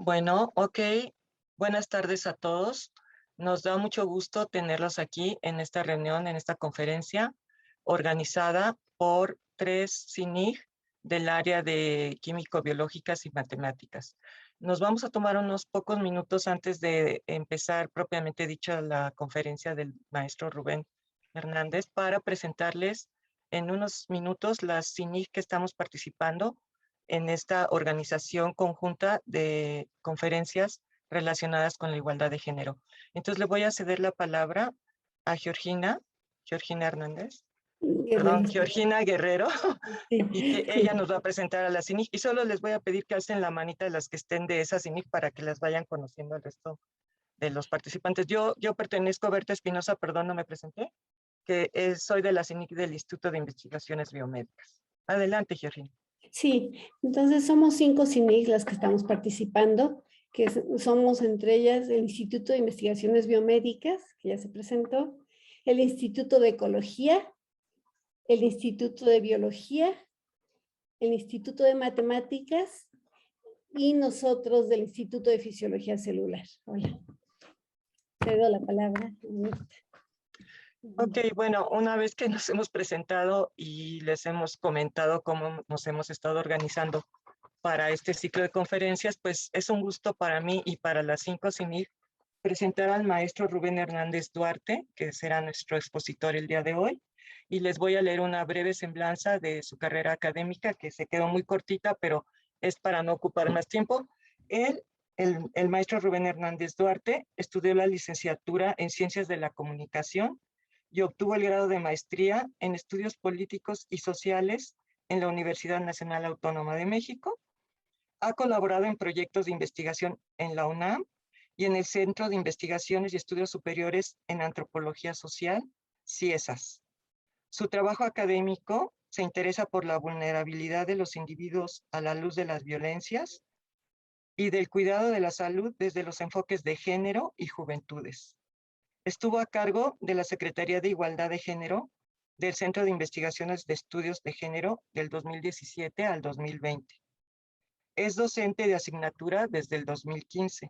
Bueno, ok. Buenas tardes a todos. Nos da mucho gusto tenerlos aquí en esta reunión, en esta conferencia organizada por 3 CINIG del área de químico-biológicas y matemáticas. Nos vamos a tomar unos pocos minutos antes de empezar propiamente dicha la conferencia del maestro Rubén Hernández para presentarles en unos minutos las CINIG que estamos participando en esta organización conjunta de conferencias relacionadas con la igualdad de género. Entonces le voy a ceder la palabra a Georgina Hernández, perdón, Guerrero. Georgina Guerrero, y que ella Sí. nos va a presentar a la CINIC. Y solo les voy a pedir que alcen la manita de las que estén de esa CINIC para que las vayan conociendo al resto de los participantes. Yo pertenezco a Berta Espinosa, perdón, no me presenté, que soy de la CINIC del Instituto de Investigaciones Biomédicas. Adelante, Georgina. Sí, entonces somos 5 CINIG las que estamos participando, somos entre ellas el Instituto de Investigaciones Biomédicas, que ya se presentó, el Instituto de Ecología, el Instituto de Biología, el Instituto de Matemáticas y nosotros del Instituto de Fisiología Celular. Hola, cedo la palabra. Ok, bueno, una vez que nos hemos presentado y les hemos comentado cómo nos hemos estado organizando para este ciclo de conferencias, pues es un gusto para mí y para las 5 CINIG presentar al maestro Rubén Hernández Duarte, que será nuestro expositor el día de hoy, y les voy a leer una breve semblanza de su carrera académica, que se quedó muy cortita, pero es para no ocupar más tiempo. El maestro Rubén Hernández Duarte estudió la licenciatura en Ciencias de la Comunicación y obtuvo el grado de maestría en Estudios Políticos y Sociales en la Universidad Nacional Autónoma de México. Ha colaborado en proyectos de investigación en la UNAM y en el Centro de Investigaciones y Estudios Superiores en Antropología Social, CIESAS. Su trabajo académico se interesa por la vulnerabilidad de los individuos a la luz de las violencias y del cuidado de la salud desde los enfoques de género y juventudes. Estuvo a cargo de la Secretaría de Igualdad de Género del Centro de Investigaciones de Estudios de Género del 2017 al 2020. Es docente de asignatura desde el 2015.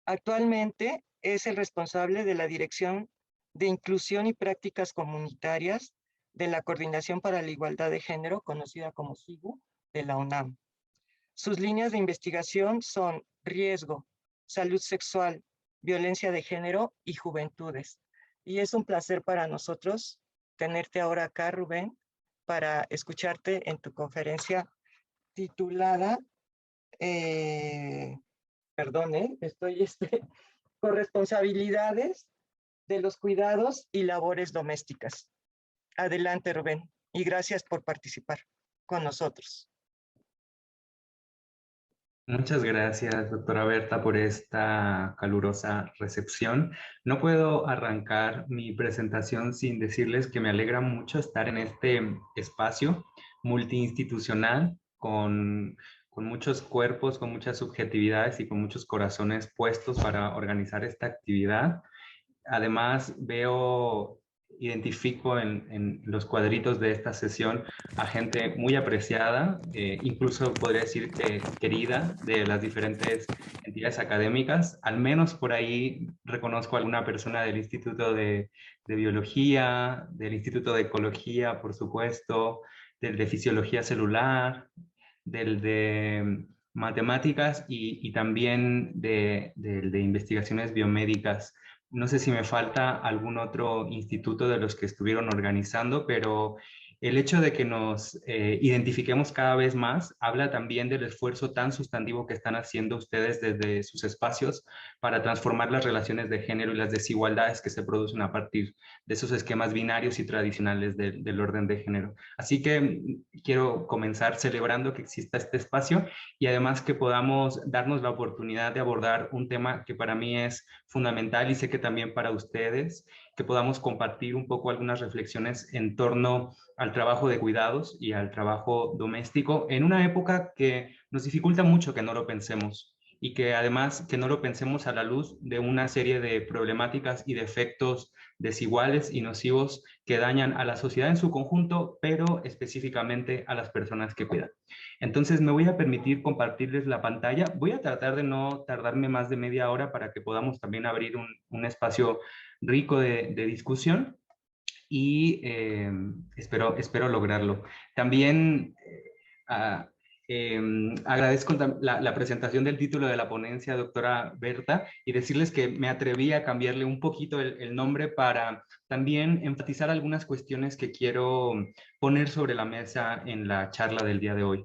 Actualmente es el responsable de la Dirección de Inclusión y Prácticas Comunitarias de la Coordinación para la Igualdad de Género, conocida como CIGU, de la UNAM. Sus líneas de investigación son riesgo, salud sexual, violencia de género y juventudes. Y es un placer para nosotros tenerte ahora acá, Rubén, para escucharte en tu conferencia titulada, estoy corresponsabilidades de los cuidados y labores domésticas. Adelante, Rubén, y gracias por participar con nosotros. Muchas gracias, doctora Berta, por esta calurosa recepción. No puedo arrancar mi presentación sin decirles que me alegra mucho estar en este espacio multiinstitucional con muchos cuerpos, con muchas subjetividades y con muchos corazones puestos para organizar esta actividad. Además, identifico en los cuadritos de esta sesión a gente muy apreciada, incluso podría decir que querida de las diferentes entidades académicas. Al menos por ahí reconozco a alguna persona del Instituto de Biología, del Instituto de Ecología, por supuesto, del de Fisiología Celular, del de Matemáticas y también del de Investigaciones Biomédicas. No sé si me falta algún otro instituto de los que estuvieron organizando, pero el hecho de que nos identifiquemos cada vez más habla también del esfuerzo tan sustantivo que están haciendo ustedes desde sus espacios para transformar las relaciones de género y las desigualdades que se producen a partir de esos esquemas binarios y tradicionales del orden de género. Así que quiero comenzar celebrando que exista este espacio y además que podamos darnos la oportunidad de abordar un tema que para mí es fundamental y sé que también para ustedes, que podamos compartir un poco algunas reflexiones en torno al trabajo de cuidados y al trabajo doméstico en una época que nos dificulta mucho que no lo pensemos y que además que no lo pensemos a la luz de una serie de problemáticas y de efectos desiguales y nocivos que dañan a la sociedad en su conjunto, pero específicamente a las personas que cuidan. Entonces me voy a permitir compartirles la pantalla. Voy a tratar de no tardarme más de media hora para que podamos también abrir un espacio rico de discusión y espero lograrlo. También ah, agradezco la presentación del título de la ponencia, doctora Berta, y decirles que me atreví a cambiarle un poquito el nombre para también enfatizar algunas cuestiones que quiero poner sobre la mesa en la charla del día de hoy.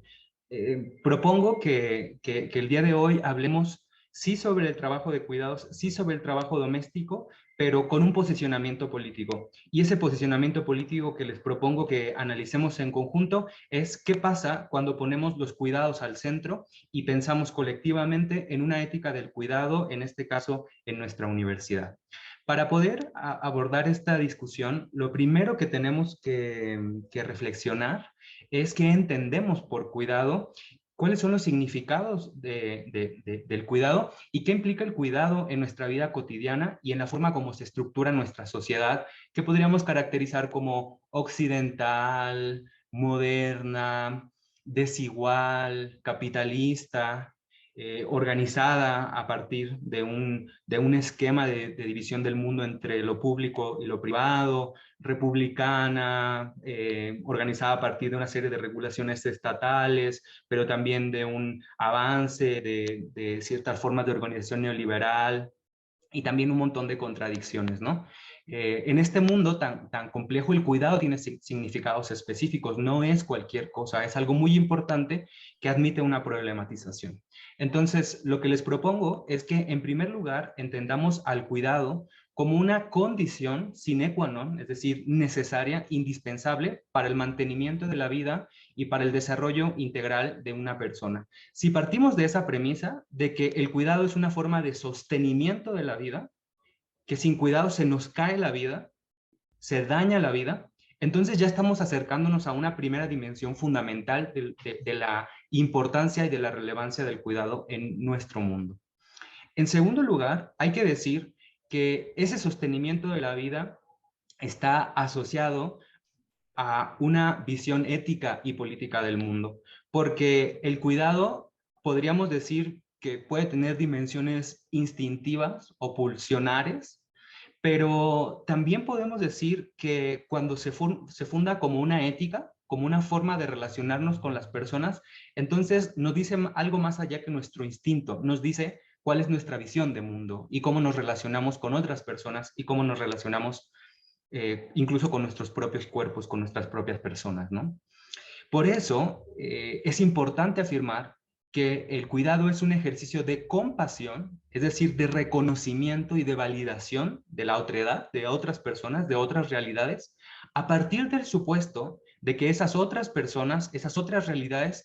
Propongo que el día de hoy hablemos sí sobre el trabajo de cuidados, sí sobre el trabajo doméstico, pero con un posicionamiento político. Y ese posicionamiento político que les propongo que analicemos en conjunto es qué pasa cuando ponemos los cuidados al centro y pensamos colectivamente en una ética del cuidado, en este caso en nuestra universidad. Para poder abordar esta discusión, lo primero que tenemos que reflexionar es qué entendemos por cuidado, cuáles son los significados del cuidado y qué implica el cuidado en nuestra vida cotidiana y en la forma como se estructura nuestra sociedad, que podríamos caracterizar como occidental, moderna, desigual, capitalista, organizada a partir de un esquema de división del mundo entre lo público y lo privado, republicana, organizada a partir de una serie de regulaciones estatales, pero también de un avance de ciertas formas de organización neoliberal y también un montón de contradicciones, ¿no? En este mundo tan complejo, el cuidado tiene significados específicos, no es cualquier cosa, es algo muy importante que admite una problematización. Entonces, lo que les propongo es que, en primer lugar, entendamos al cuidado como una condición sine qua non, es decir, necesaria, indispensable para el mantenimiento de la vida y para el desarrollo integral de una persona. Si partimos de esa premisa de que el cuidado es una forma de sostenimiento de la vida, que sin cuidado se nos cae la vida, se daña la vida, entonces ya estamos acercándonos a una primera dimensión fundamental de la importancia y de la relevancia del cuidado en nuestro mundo. En segundo lugar, hay que decir que ese sostenimiento de la vida está asociado a una visión ética y política del mundo, porque el cuidado podríamos decir que puede tener dimensiones instintivas o pulsionares, pero también podemos decir que cuando se funda como una ética, como una forma de relacionarnos con las personas, entonces nos dice algo más allá que nuestro instinto, nos dice cuál es nuestra visión de mundo y cómo nos relacionamos con otras personas y cómo nos relacionamos incluso con nuestros propios cuerpos, con nuestras propias personas, ¿no? Por eso es importante afirmar que el cuidado es un ejercicio de compasión, es decir, de reconocimiento y de validación de la otredad, de otras personas, de otras realidades, a partir del supuesto de que esas otras personas, esas otras realidades,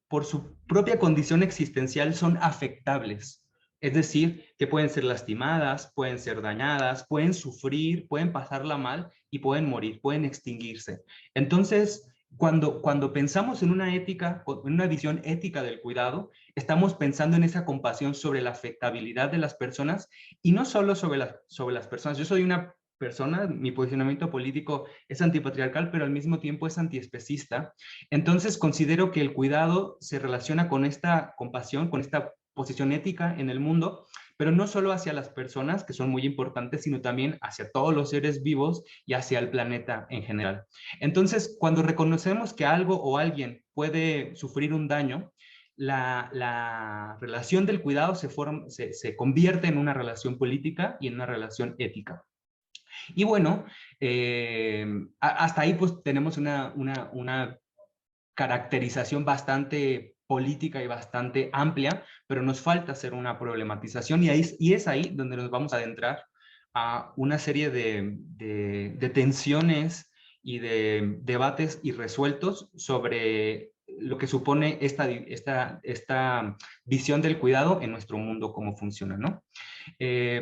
por su propia condición existencial, son afectables. Es decir, que pueden ser lastimadas, pueden ser dañadas, pueden sufrir, pueden pasarla mal y pueden morir, pueden extinguirse. Entonces, cuando pensamos en una ética, en una visión ética del cuidado, estamos pensando en esa compasión sobre la afectabilidad de las personas y no solo sobre las personas. Yo soy una persona, mi posicionamiento político es antipatriarcal, pero al mismo tiempo es antiespecista. Entonces considero que el cuidado se relaciona con esta compasión, con esta posición ética en el mundo, pero no solo hacia las personas, que son muy importantes, sino también hacia todos los seres vivos y hacia el planeta en general. Entonces, cuando reconocemos que algo o alguien puede sufrir un daño, la relación del cuidado se convierte en una relación política y en una relación ética. Y bueno, hasta ahí pues tenemos una caracterización bastante política y bastante amplia, pero nos falta hacer una problematización y es ahí donde nos vamos a adentrar a una serie de tensiones y de debates irresueltos sobre lo que supone esta visión del cuidado en nuestro mundo, cómo funciona, ¿no?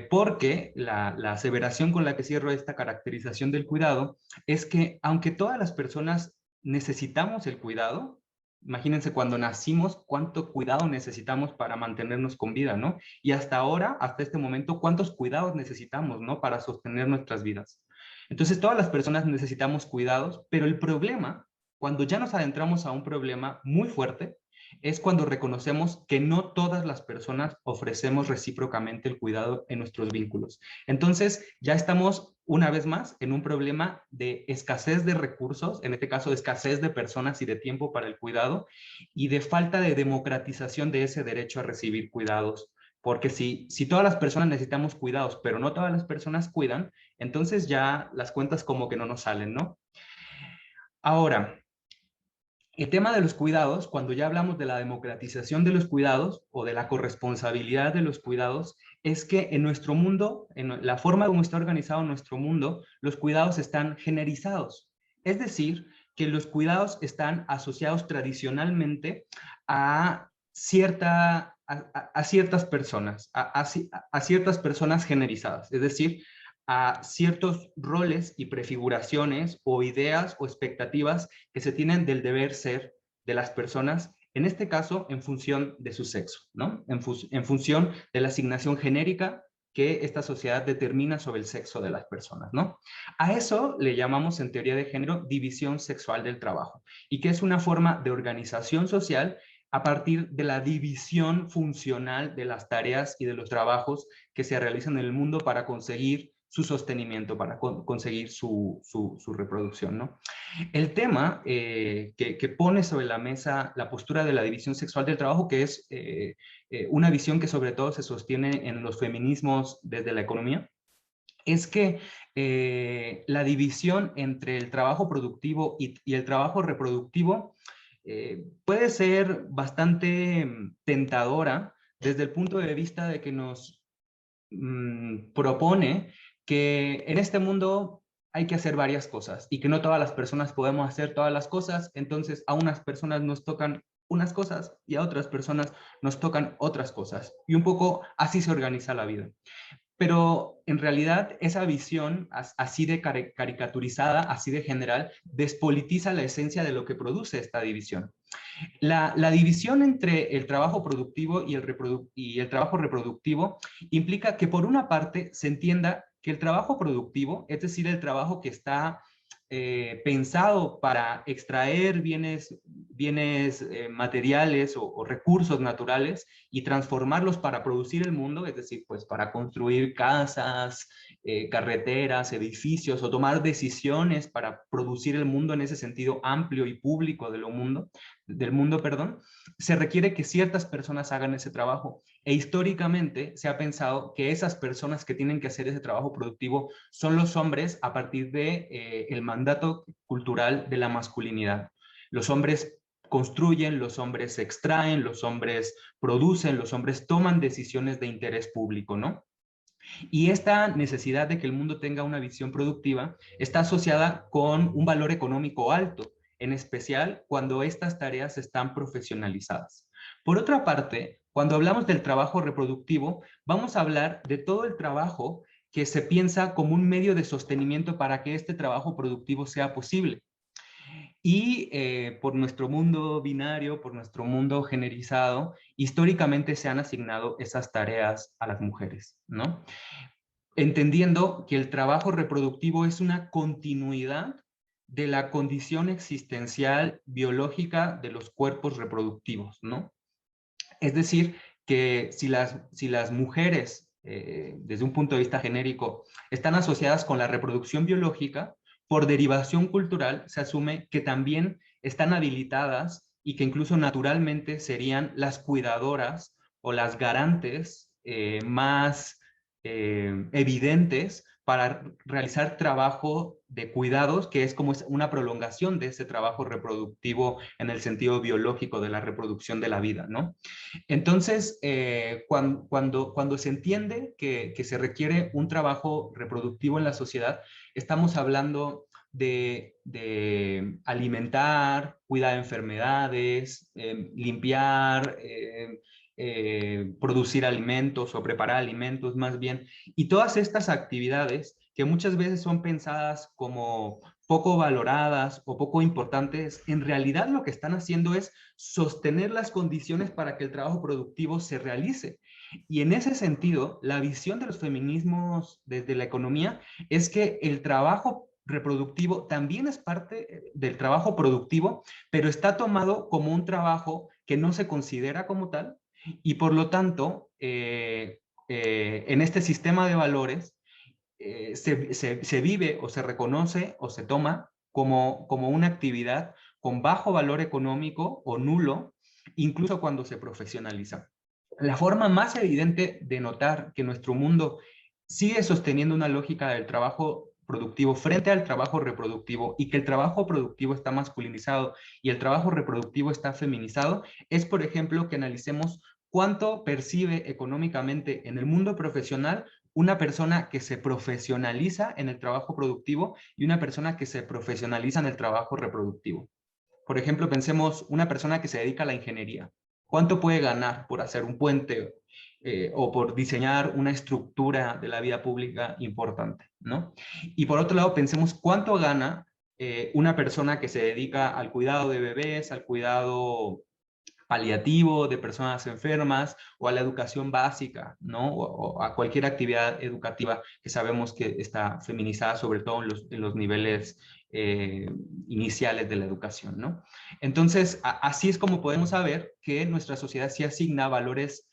Porque la aseveración con la que cierro esta caracterización del cuidado es que aunque todas las personas necesitamos el cuidado, imagínense cuando nacimos, cuánto cuidado necesitamos para mantenernos con vida, ¿no? Y hasta ahora, hasta este momento, cuántos cuidados necesitamos, ¿no? Para sostener nuestras vidas. Entonces, todas las personas necesitamos cuidados, pero el problema, cuando ya nos adentramos a un problema muy fuerte, es cuando reconocemos que no todas las personas ofrecemos recíprocamente el cuidado en nuestros vínculos. Entonces, ya estamos una vez más en un problema de escasez de recursos, en este caso de escasez de personas y de tiempo para el cuidado, y de falta de democratización de ese derecho a recibir cuidados. Porque si todas las personas necesitamos cuidados, pero no todas las personas cuidan, entonces ya las cuentas como que no nos salen, ¿no? Ahora, el tema de los cuidados, cuando ya hablamos de la democratización de los cuidados o de la corresponsabilidad de los cuidados, es que en nuestro mundo, en la forma como está organizado nuestro mundo, los cuidados están generizados. Es decir, que los cuidados están asociados tradicionalmente a ciertas personas, a ciertas personas generizadas. Es decir, a ciertos roles y prefiguraciones o ideas o expectativas que se tienen del deber ser de las personas, en este caso en función de su sexo, ¿no? En función de la asignación genérica que esta sociedad determina sobre el sexo de las personas, ¿no? A eso le llamamos en teoría de género división sexual del trabajo, y que es una forma de organización social a partir de la división funcional de las tareas y de los trabajos que se realizan en el mundo para conseguir su sostenimiento, para conseguir su reproducción, ¿no? El tema que pone sobre la mesa la postura de la división sexual del trabajo, que es una visión que sobre todo se sostiene en los feminismos desde la economía, es que la división entre el trabajo productivo y el trabajo reproductivo puede ser bastante tentadora desde el punto de vista de que nos propone que en este mundo hay que hacer varias cosas y que no todas las personas podemos hacer todas las cosas, entonces a unas personas nos tocan unas cosas y a otras personas nos tocan otras cosas. Y un poco así se organiza la vida. Pero en realidad esa visión así de caricaturizada, así de general, despolitiza la esencia de lo que produce esta división. La división entre el trabajo productivo y el trabajo reproductivo implica que por una parte se entienda que el trabajo productivo, es decir, el trabajo que está pensado para extraer bienes materiales o recursos naturales y transformarlos para producir el mundo, es decir, pues para construir casas, carreteras, edificios o tomar decisiones para producir el mundo en ese sentido amplio y público del mundo, perdón, se requiere que ciertas personas hagan ese trabajo. E históricamente se ha pensado que esas personas que tienen que hacer ese trabajo productivo son los hombres a partir de el mandato cultural de la masculinidad. Los hombres construyen, los hombres extraen, los hombres producen, los hombres toman decisiones de interés público, ¿no? Y esta necesidad de que el mundo tenga una visión productiva está asociada con un valor económico alto, en especial cuando estas tareas están profesionalizadas. Por otra parte, cuando hablamos del trabajo reproductivo, vamos a hablar de todo el trabajo que se piensa como un medio de sostenimiento para que este trabajo productivo sea posible. Y por nuestro mundo binario, por nuestro mundo generizado, históricamente se han asignado esas tareas a las mujeres, ¿no? Entendiendo que el trabajo reproductivo es una continuidad de la condición existencial biológica de los cuerpos reproductivos, ¿no? Es decir, que si las mujeres, desde un punto de vista genérico, están asociadas con la reproducción biológica, por derivación cultural se asume que también están habilitadas y que incluso naturalmente serían las cuidadoras o las garantes más evidentes para realizar trabajo de cuidados, que es como una prolongación de ese trabajo reproductivo en el sentido biológico de la reproducción de la vida, ¿no? Entonces, cuando se entiende que se requiere un trabajo reproductivo en la sociedad, estamos hablando de alimentar, cuidar de enfermedades, limpiar, producir alimentos o preparar alimentos más bien. Y todas estas actividades que muchas veces son pensadas como poco valoradas o poco importantes, en realidad lo que están haciendo es sostener las condiciones para que el trabajo productivo se realice. Y en ese sentido, la visión de los feminismos desde la economía es que el trabajo reproductivo también es parte del trabajo productivo, pero está tomado como un trabajo que no se considera como tal y por lo tanto, en este sistema de valores, se vive o se reconoce o se toma como una actividad con bajo valor económico o nulo, incluso cuando se profesionaliza. La forma más evidente de notar que nuestro mundo sigue sosteniendo una lógica del trabajo productivo frente al trabajo reproductivo y que el trabajo productivo está masculinizado y el trabajo reproductivo está feminizado, es por ejemplo que analicemos cuánto percibe económicamente en el mundo profesional una persona que se profesionaliza en el trabajo productivo y una persona que se profesionaliza en el trabajo reproductivo. Por ejemplo, pensemos una persona que se dedica a la ingeniería. ¿Cuánto puede ganar por hacer un puente o por diseñar una estructura de la vida pública importante, ¿no? Y por otro lado, pensemos cuánto gana una persona que se dedica al cuidado de bebés, al cuidado paliativo de personas enfermas o a la educación básica, ¿no? O a cualquier actividad educativa que sabemos que está feminizada, sobre todo en los niveles iniciales de la educación, ¿no? Entonces, así es como podemos saber que nuestra sociedad sí asigna valores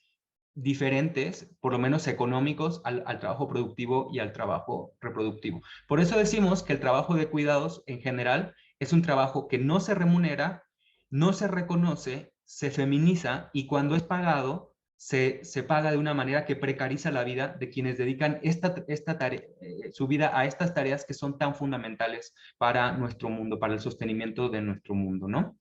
diferentes, por lo menos económicos, al trabajo productivo y al trabajo reproductivo. Por eso decimos que el trabajo de cuidados en general es un trabajo que no se remunera, no se reconoce, se feminiza y cuando es pagado, se paga de una manera que precariza la vida de quienes dedican su vida a estas tareas que son tan fundamentales para nuestro mundo, para el sostenimiento de nuestro mundo, ¿no?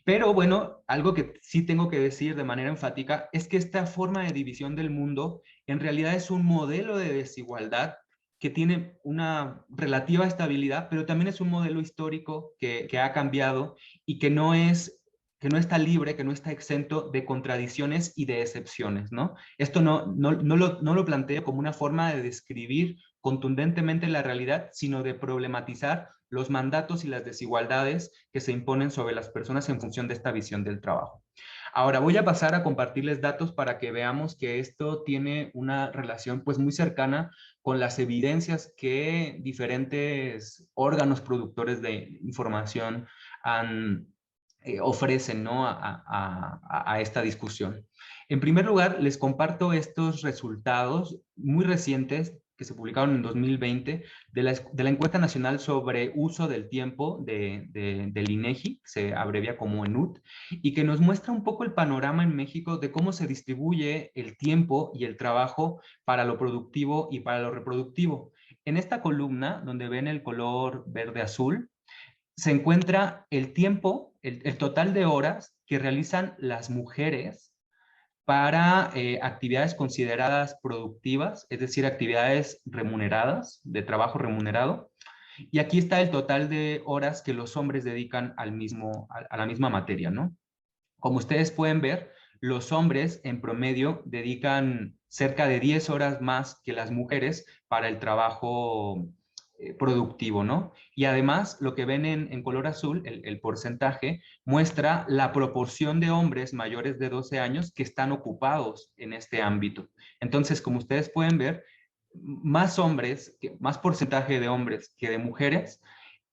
Pero bueno, algo que sí tengo que decir de manera enfática es que esta forma de división del mundo en realidad es un modelo de desigualdad que tiene una relativa estabilidad, pero también es un modelo histórico que ha cambiado y que no está libre, que no está exento de contradicciones y de excepciones, ¿no? Esto no lo planteo como una forma de describir contundentemente la realidad, sino de problematizar los mandatos y las desigualdades que se imponen sobre las personas en función de esta visión del trabajo. Ahora voy a pasar a compartirles datos para que veamos que esto tiene una relación pues muy cercana con las evidencias que diferentes órganos productores de información ofrecen, ¿no? a esta discusión. En primer lugar, les comparto estos resultados muy recientes que se publicaron en 2020 de la Encuesta Nacional sobre Uso del Tiempo del INEGI, se abrevia como ENUT, y que nos muestra un poco el panorama en México de cómo se distribuye el tiempo y el trabajo para lo productivo y para lo reproductivo. En esta columna, donde ven el color verde-azul, se encuentra el tiempo, el total de horas que realizan las mujeres para actividades consideradas productivas, es decir, actividades remuneradas, de trabajo remunerado. Y aquí está el total de horas que los hombres dedican a la misma materia, ¿no? Como ustedes pueden ver, los hombres en promedio dedican cerca de 10 horas más que las mujeres para el trabajo productivo, ¿no? Y además, lo que ven en color azul, el porcentaje, muestra la proporción de hombres mayores de 12 años que están ocupados en este ámbito. Entonces, como ustedes pueden ver, más hombres, más porcentaje de hombres que de mujeres,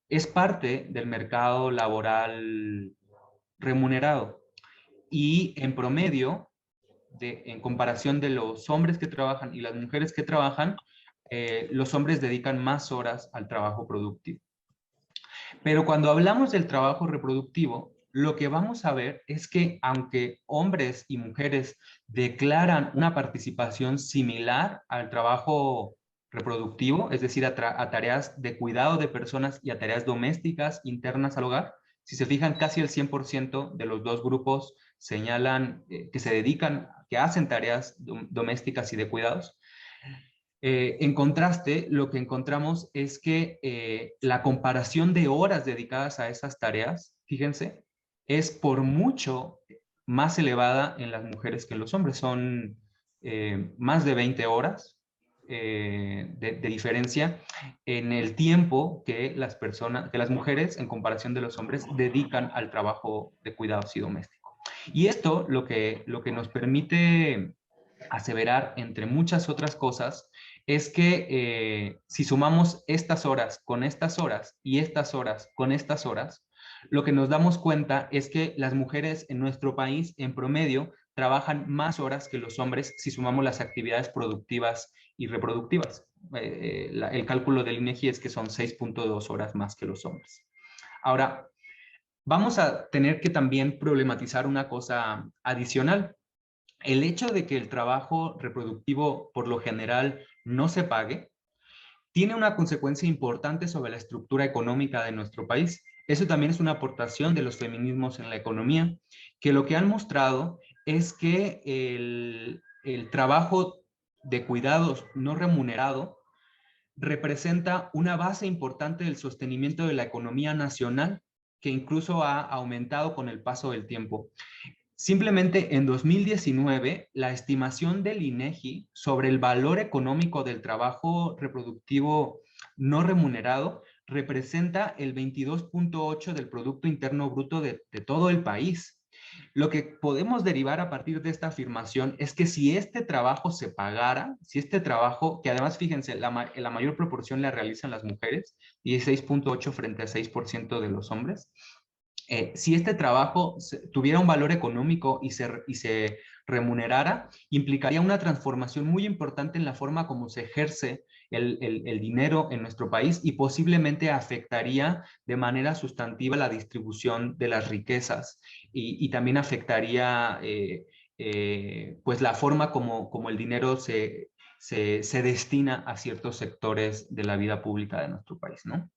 es parte del mercado laboral remunerado. Y en promedio, en comparación de los hombres que trabajan y las mujeres que trabajan, los hombres dedican más horas al trabajo productivo. Pero cuando hablamos del trabajo reproductivo, lo que vamos a ver es que aunque hombres y mujeres declaran una participación similar al trabajo reproductivo, es decir, a tareas de cuidado de personas y a tareas domésticas internas al hogar, si se fijan, casi el 100% de los dos grupos señalan que se dedican, que hacen tareas domésticas y de cuidados. En contraste, lo que encontramos es que la comparación de horas dedicadas a esas tareas, fíjense, es por mucho más elevada en las mujeres que en los hombres. Son más de 20 horas de diferencia en el tiempo que las mujeres, en comparación de los hombres, dedican al trabajo de cuidados y doméstico. Y esto lo que nos permite aseverar, entre muchas otras cosas, es que si sumamos estas horas con estas horas y estas horas con estas horas, lo que nos damos cuenta es que las mujeres en nuestro país, en promedio, trabajan más horas que los hombres si sumamos las actividades productivas y reproductivas. El cálculo del INEGI es que son 6.2 horas más que los hombres. Ahora, vamos a tener que también problematizar una cosa adicional. El hecho de que el trabajo reproductivo por lo general no se pague tiene una consecuencia importante sobre la estructura económica de nuestro país. Eso también es una aportación de los feminismos en la economía, que lo que han mostrado es que el trabajo de cuidados no remunerado representa una base importante del sostenimiento de la economía nacional, que incluso ha aumentado con el paso del tiempo. Simplemente en 2019, la estimación del INEGI sobre el valor económico del trabajo reproductivo no remunerado representa el 22.8% del Producto Interno Bruto de todo el país. Lo que podemos derivar a partir de esta afirmación es que si este trabajo se pagara, si este trabajo, que además fíjense, la mayor proporción la realizan las mujeres, 16.8% frente a 6% de los hombres, si este trabajo tuviera un valor económico y se remunerara, implicaría una transformación muy importante en la forma como se ejerce el dinero en nuestro país y posiblemente afectaría de manera sustantiva la distribución de las riquezas y también afectaría pues la forma como el dinero se destina a ciertos sectores de la vida pública de nuestro país, ¿no?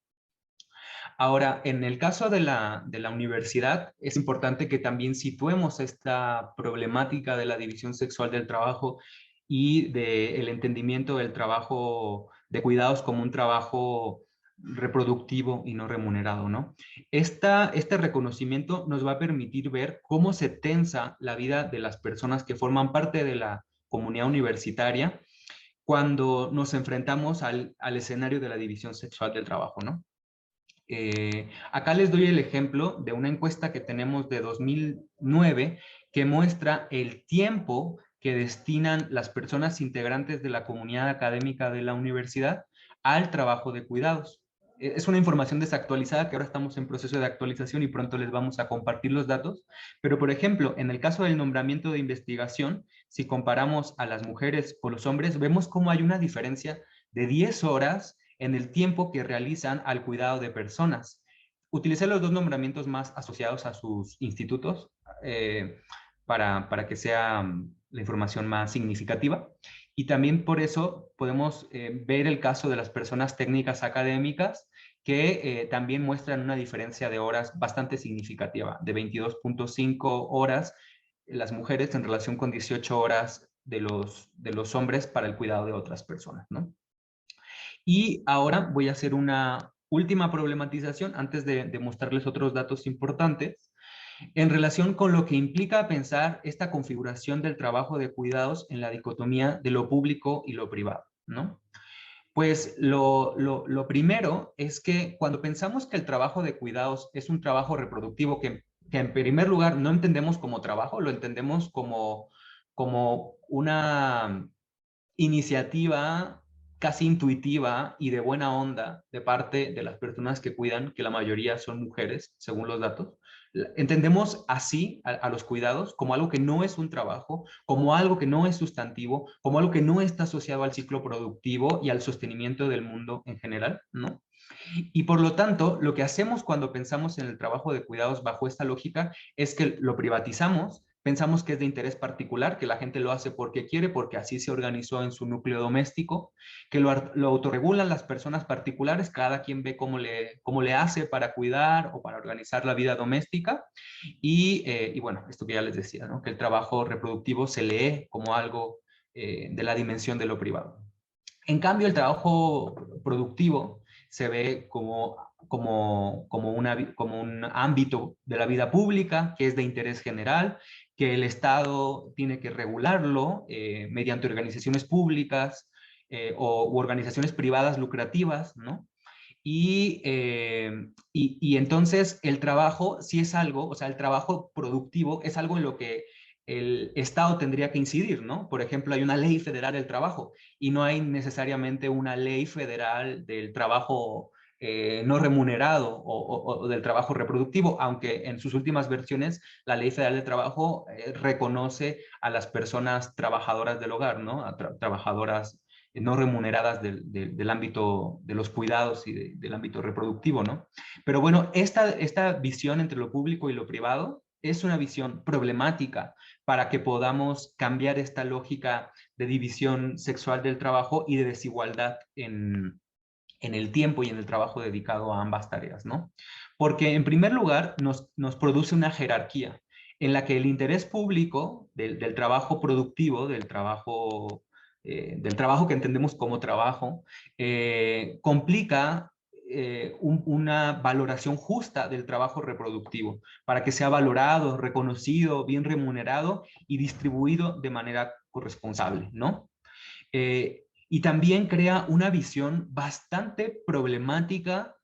Ahora, en el caso de la universidad, es importante que también situemos esta problemática de la división sexual del trabajo y del entendimiento del trabajo de cuidados como un trabajo reproductivo y no remunerado, ¿no? Este reconocimiento nos va a permitir ver cómo se tensa la vida de las personas que forman parte de la comunidad universitaria cuando nos enfrentamos al escenario de la división sexual del trabajo, ¿no? Acá les doy el ejemplo de una encuesta que tenemos de 2009 que muestra el tiempo que destinan las personas integrantes de la comunidad académica de la universidad al trabajo de cuidados. Es una información desactualizada que ahora estamos en proceso de actualización y pronto les vamos a compartir los datos. Pero, por ejemplo, en el caso del nombramiento de investigación, si comparamos a las mujeres o los hombres, vemos cómo hay una diferencia de 10 horas en el tiempo que realizan al cuidado de personas. Utilicé los dos nombramientos más asociados a sus institutos para que sea la información más significativa. Y también por eso podemos ver el caso de las personas técnicas académicas que también muestran una diferencia de horas bastante significativa, de 22.5 horas las mujeres en relación con 18 horas de los hombres para el cuidado de otras personas, ¿no? Y ahora voy a hacer una última problematización antes de mostrarles otros datos importantes en relación con lo que implica pensar esta configuración del trabajo de cuidados en la dicotomía de lo público y lo privado, ¿no? Pues lo primero es que cuando pensamos que el trabajo de cuidados es un trabajo reproductivo que en primer lugar no entendemos como trabajo, lo entendemos como una iniciativa casi intuitiva y de buena onda de parte de las personas que cuidan, que la mayoría son mujeres, según los datos. Entendemos así a los cuidados como algo que no es un trabajo, como algo que no es sustantivo, como algo que no está asociado al ciclo productivo y al sostenimiento del mundo en general, ¿no? Y por lo tanto, lo que hacemos cuando pensamos en el trabajo de cuidados bajo esta lógica es que lo privatizamos, pensamos que es de interés particular, que la gente lo hace porque quiere, porque así se organizó en su núcleo doméstico, que lo autorregulan las personas particulares, cada quien ve cómo le hace para cuidar o para organizar la vida doméstica. Y bueno, esto que ya les decía, ¿no? Que el trabajo reproductivo se lee como algo de la dimensión de lo privado. En cambio, el trabajo productivo se ve como un ámbito de la vida pública que es de interés general, que el Estado tiene que regularlo mediante organizaciones públicas u organizaciones privadas lucrativas, ¿no? Y entonces el trabajo sí es algo, o sea, el trabajo productivo es algo en lo que el Estado tendría que incidir, ¿no? Por ejemplo, hay una ley federal del trabajo y no hay necesariamente una ley federal del trabajo no remunerado o del trabajo reproductivo, aunque en sus últimas versiones la ley federal del trabajo reconoce a las personas trabajadoras del hogar, ¿no? A trabajadoras no remuneradas del ámbito de los cuidados y del ámbito reproductivo, ¿no? Pero bueno, esta visión entre lo público y lo privado es una visión problemática para que podamos cambiar esta lógica de división sexual del trabajo y de desigualdad en el tiempo y en el trabajo dedicado a ambas tareas, ¿no? Porque en primer lugar nos produce una jerarquía en la que el interés público del trabajo productivo, del trabajo que entendemos como trabajo, complica una valoración justa del trabajo reproductivo, para que sea valorado, reconocido, bien remunerado y distribuido de manera corresponsable, ¿no? Y también crea una visión bastante problemática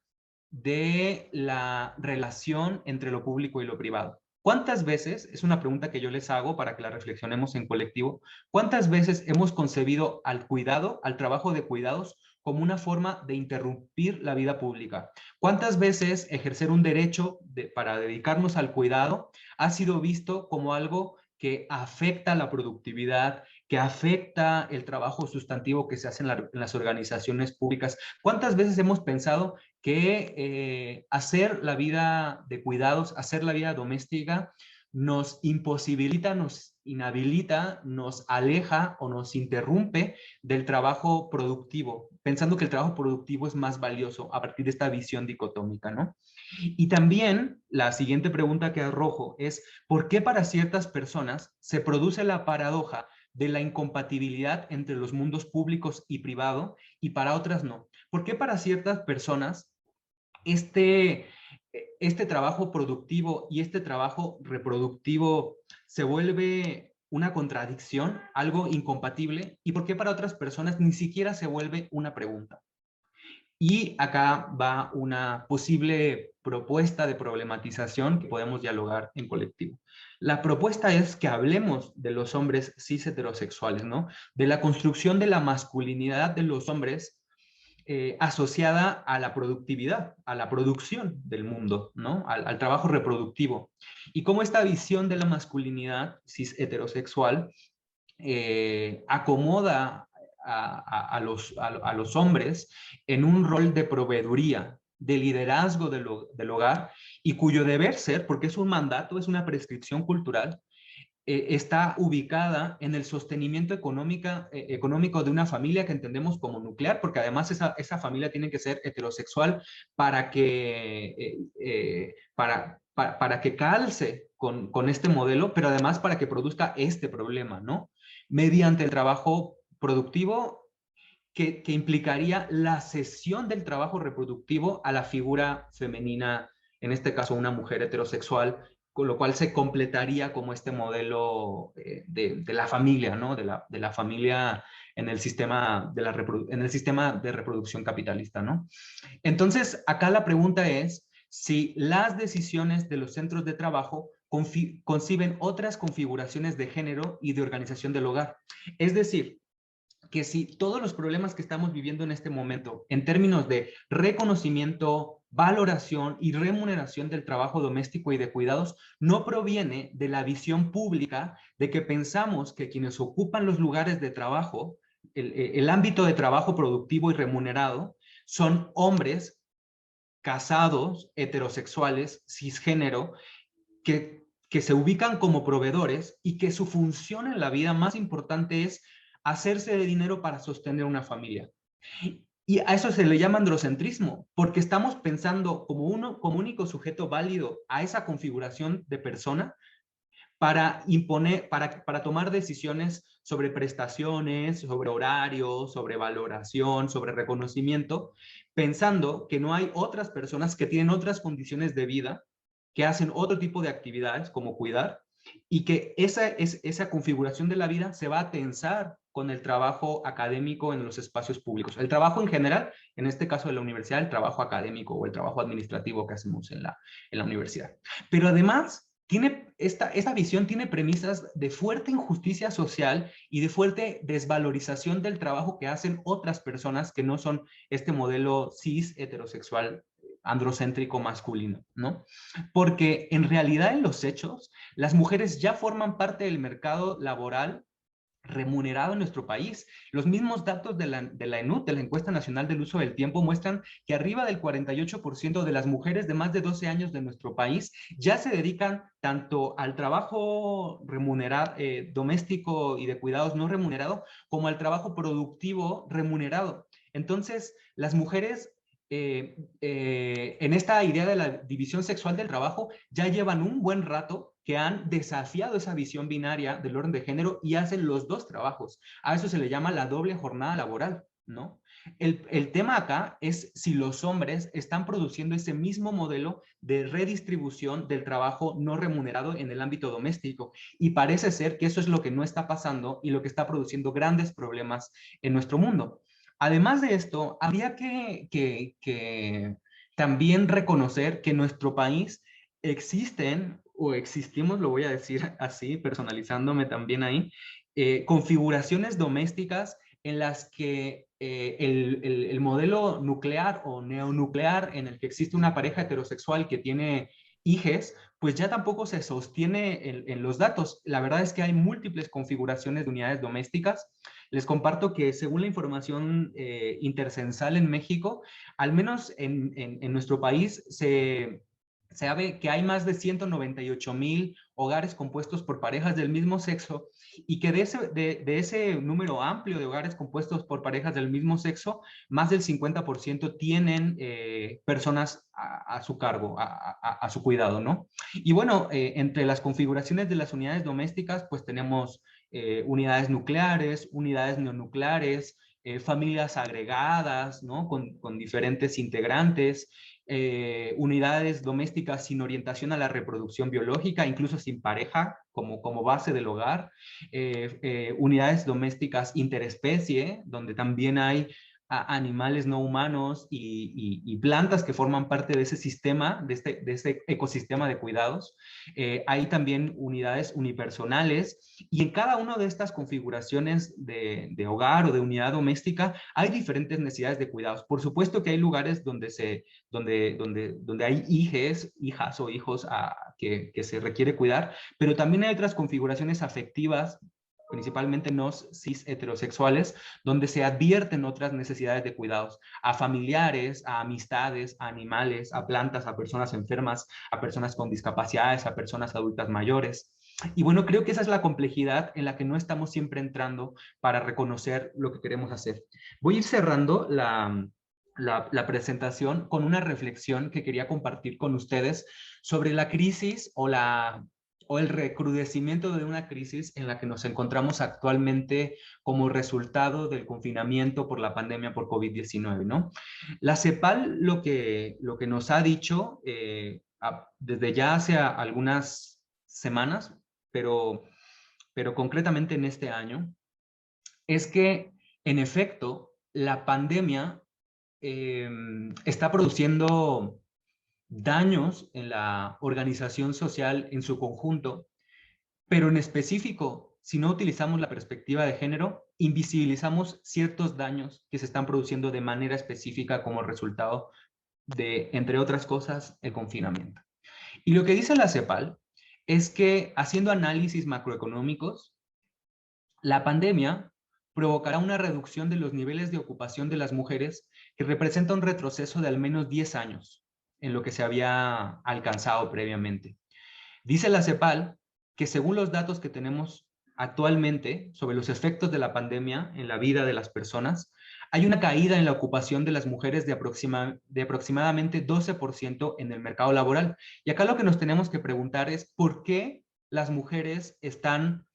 de la relación entre lo público y lo privado. ¿Cuántas veces, es una pregunta que yo les hago para que la reflexionemos en colectivo, cuántas veces hemos concebido al cuidado, al trabajo de cuidados, como una forma de interrumpir la vida pública? ¿Cuántas veces ejercer un derecho para dedicarnos al cuidado ha sido visto como algo que afecta la productividad, que afecta el trabajo sustantivo que se hace en las organizaciones públicas? ¿Cuántas veces hemos pensado que hacer la vida de cuidados, hacer la vida doméstica, nos imposibilita, nos inhabilita, nos aleja o nos interrumpe del trabajo productivo, pensando que el trabajo productivo es más valioso a partir de esta visión dicotómica, ¿no? Y también la siguiente pregunta que arrojo es, ¿por qué para ciertas personas se produce la paradoja de la incompatibilidad entre los mundos públicos y privado y para otras no? ¿Por qué para ciertas personas este trabajo productivo y este trabajo reproductivo se vuelve una contradicción, algo incompatible? ¿Y por qué para otras personas ni siquiera se vuelve una pregunta? Y acá va una posible propuesta de problematización que podemos dialogar en colectivo. La propuesta es que hablemos de los hombres cis heterosexuales, ¿no? De la construcción de la masculinidad de los hombres asociada a la productividad, a la producción del mundo, ¿no? Al trabajo reproductivo. Y cómo esta visión de la masculinidad cis heterosexual acomoda a los hombres en un rol de proveeduría, de liderazgo del hogar, y cuyo deber ser, porque es un mandato, es una prescripción cultural, está ubicada en el sostenimiento económico de una familia que entendemos como nuclear, porque además esa familia tiene que ser heterosexual para que calce con este modelo, pero además para que produzca este problema, ¿no? Mediante el trabajo productivo que implicaría la cesión del trabajo reproductivo a la figura femenina, en este caso una mujer heterosexual, con lo cual se completaría como este modelo de la familia, ¿no? De la familia en el sistema de reproducción capitalista, ¿no? Entonces, acá la pregunta es si las decisiones de los centros de trabajo conciben otras configuraciones de género y de organización del hogar. Es decir, que si todos los problemas que estamos viviendo en este momento, en términos de reconocimiento, valoración y remuneración del trabajo doméstico y de cuidados, no proviene de la visión pública de que pensamos que quienes ocupan los lugares de trabajo, el ámbito de trabajo productivo y remunerado, son hombres casados, heterosexuales, cisgénero, que se ubican como proveedores y que su función en la vida más importante es hacerse de dinero para sostener una familia. Y a eso se le llama androcentrismo, porque estamos pensando como único sujeto válido a esa configuración de persona para imponer, para tomar decisiones sobre prestaciones, sobre horarios, sobre valoración, sobre reconocimiento, pensando que no hay otras personas que tienen otras condiciones de vida, que hacen otro tipo de actividades como cuidar, y que esa configuración de la vida se va a tensar con el trabajo académico en los espacios públicos. El trabajo en general, en este caso de la universidad, el trabajo académico o el trabajo administrativo que hacemos en la universidad. Pero además, esta visión tiene premisas de fuerte injusticia social y de fuerte desvalorización del trabajo que hacen otras personas que no son este modelo cis heterosexual androcéntrico masculino, ¿no? Porque en realidad en los hechos, las mujeres ya forman parte del mercado laboral remunerado en nuestro país. Los mismos datos de la ENUT, de la Encuesta Nacional del Uso del Tiempo, muestran que arriba del 48% de las mujeres de más de 12 años de nuestro país ya se dedican tanto al trabajo remunerado, doméstico y de cuidados no remunerado, como al trabajo productivo remunerado. Entonces, las mujeres en esta idea de la división sexual del trabajo ya llevan un buen rato que han desafiado esa visión binaria del orden de género y hacen los dos trabajos. A eso se le llama la doble jornada laboral, ¿no? El tema acá es si los hombres están produciendo ese mismo modelo de redistribución del trabajo no remunerado en el ámbito doméstico. Y parece ser que eso es lo que no está pasando y lo que está produciendo grandes problemas en nuestro mundo. Además de esto, habría que también reconocer que en nuestro país existen, o existimos, lo voy a decir así, personalizándome también ahí, configuraciones domésticas en las que el modelo nuclear o neonuclear en el que existe una pareja heterosexual que tiene hijes, pues ya tampoco se sostiene en los datos. La verdad es que hay múltiples configuraciones de unidades domésticas. Les comparto que según la información intercensal en México, al menos en nuestro país se sabe que hay más de 198,000 hogares compuestos por parejas del mismo sexo y que de ese número amplio de hogares compuestos por parejas del mismo sexo, más del 50% tienen personas a su cargo, a su cuidado, ¿no? Y bueno, entre las configuraciones de las unidades domésticas, pues tenemos unidades nucleares, unidades neonucleares, familias agregadas, ¿no? Con diferentes integrantes, unidades domésticas sin orientación a la reproducción biológica, incluso sin pareja como base del hogar, unidades domésticas interespecie, donde también hay animales no humanos y plantas que forman parte de ese sistema, de este ecosistema de cuidados. Hay también unidades unipersonales y en cada una de estas configuraciones de hogar o de unidad doméstica hay diferentes necesidades de cuidados. Por supuesto que hay lugares donde hay hijas o hijos que se requiere cuidar, pero también hay otras configuraciones afectivas, principalmente no cis heterosexuales, donde se advierten otras necesidades de cuidados a familiares, a amistades, a animales, a plantas, a personas enfermas, a personas con discapacidades, a personas adultas mayores. Y bueno, creo que esa es la complejidad en la que no estamos siempre entrando para reconocer lo que queremos hacer. Voy a ir cerrando la presentación con una reflexión que quería compartir con ustedes sobre la crisis o el recrudecimiento de una crisis en la que nos encontramos actualmente como resultado del confinamiento por la pandemia por COVID-19, ¿no? La CEPAL lo que nos ha dicho desde ya hace algunas semanas, pero concretamente en este año, es que en efecto la pandemia está produciendo daños en la organización social en su conjunto, pero en específico, si no utilizamos la perspectiva de género, invisibilizamos ciertos daños que se están produciendo de manera específica como resultado de, entre otras cosas, el confinamiento. Y lo que dice la CEPAL es que, haciendo análisis macroeconómicos, la pandemia provocará una reducción de los niveles de ocupación de las mujeres que representa un retroceso de al menos 10 años en lo que se había alcanzado previamente. Dice la CEPAL que según los datos que tenemos actualmente sobre los efectos de la pandemia en la vida de las personas, hay una caída en la ocupación de las mujeres de aproximadamente 12% en el mercado laboral. Y acá lo que nos tenemos que preguntar es ¿por qué las mujeres están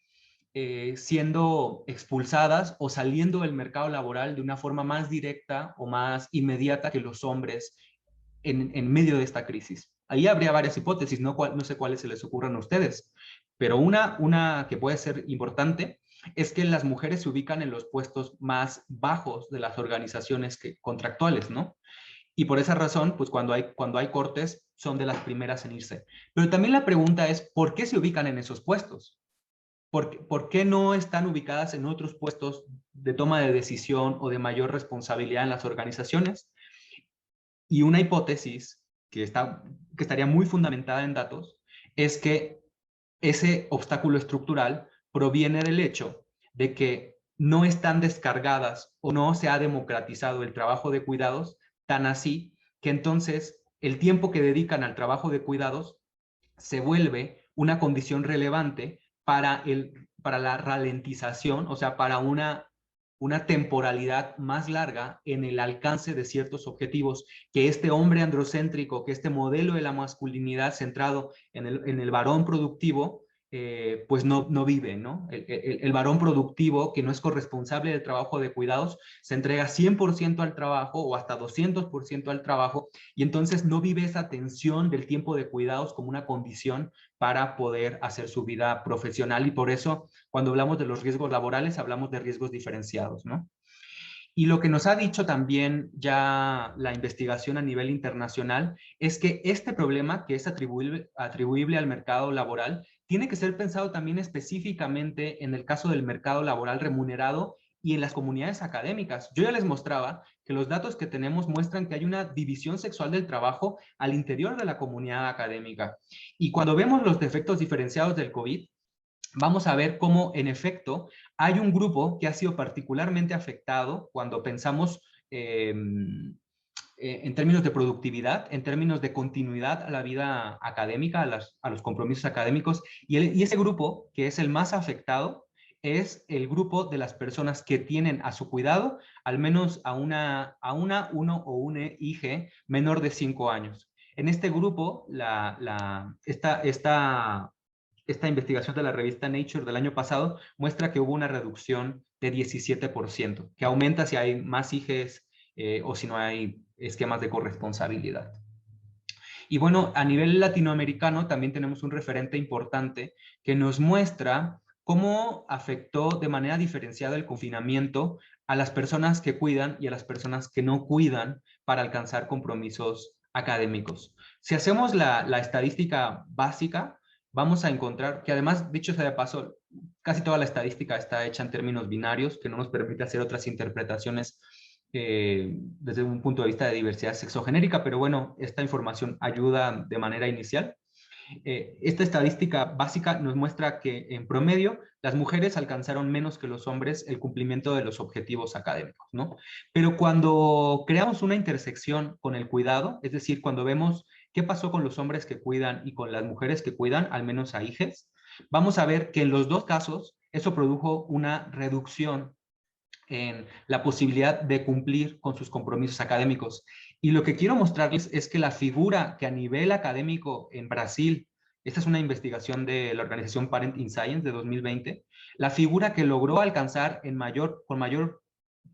siendo expulsadas o saliendo del mercado laboral de una forma más directa o más inmediata que los hombres en medio de esta crisis? Ahí habría varias hipótesis, no sé cuáles se les ocurran a ustedes, pero una que puede ser importante es que las mujeres se ubican en los puestos más bajos de las organizaciones contractuales, ¿no? Y por esa razón, pues cuando hay cortes, son de las primeras en irse. Pero también la pregunta es, ¿por qué se ubican en esos puestos? ¿Por qué no están ubicadas en otros puestos de toma de decisión o de mayor responsabilidad en las organizaciones? Y una hipótesis que estaría muy fundamentada en datos es que ese obstáculo estructural proviene del hecho de que no están descargadas o no se ha democratizado el trabajo de cuidados tan así que entonces el tiempo que dedican al trabajo de cuidados se vuelve una condición relevante para la ralentización, o sea, para una temporalidad más larga en el alcance de ciertos objetivos que este hombre androcéntrico, que este modelo de la masculinidad centrado en el varón productivo, pues no vive, ¿no? El varón productivo, que no es corresponsable del trabajo de cuidados, se entrega 100% al trabajo o hasta 200% al trabajo, y entonces no vive esa tensión del tiempo de cuidados como una condición para poder hacer su vida profesional, y por eso cuando hablamos de los riesgos laborales hablamos de riesgos diferenciados, ¿no? Y lo que nos ha dicho también ya la investigación a nivel internacional es que este problema, que es atribuible al mercado laboral, tiene que ser pensado también específicamente en el caso del mercado laboral remunerado y en las comunidades académicas. Yo ya les mostraba que los datos que tenemos muestran que hay una división sexual del trabajo al interior de la comunidad académica. Y cuando vemos los defectos diferenciados del COVID, vamos a ver cómo, en efecto, hay un grupo que ha sido particularmente afectado cuando pensamos en términos de productividad, en términos de continuidad a la vida académica, a los compromisos académicos, y ese grupo, que es el más afectado, es el grupo de las personas que tienen a su cuidado al menos a uno o una hija menor de 5 años. En este grupo, esta investigación de la revista Nature del año pasado muestra que hubo una reducción de 17%, que aumenta si hay más hijos o si no hay esquemas de corresponsabilidad. Y bueno, a nivel latinoamericano también tenemos un referente importante que nos muestra cómo afectó de manera diferenciada el confinamiento a las personas que cuidan y a las personas que no cuidan para alcanzar compromisos académicos. Si hacemos la estadística básica, vamos a encontrar que, además, dicho sea de paso, casi toda la estadística está hecha en términos binarios, que no nos permite hacer otras interpretaciones desde un punto de vista de diversidad sexogenérica, pero bueno, esta información ayuda de manera inicial. Esta estadística básica nos muestra que en promedio las mujeres alcanzaron menos que los hombres el cumplimiento de los objetivos académicos, ¿no? Pero cuando creamos una intersección con el cuidado, es decir, cuando vemos qué pasó con los hombres que cuidan y con las mujeres que cuidan, al menos a hijes, vamos a ver que en los dos casos eso produjo una reducción en la posibilidad de cumplir con sus compromisos académicos. Y lo que quiero mostrarles es que la figura que a nivel académico en Brasil, esta es una investigación de la organización Parent in Science de 2020, la figura que logró alcanzar con mayor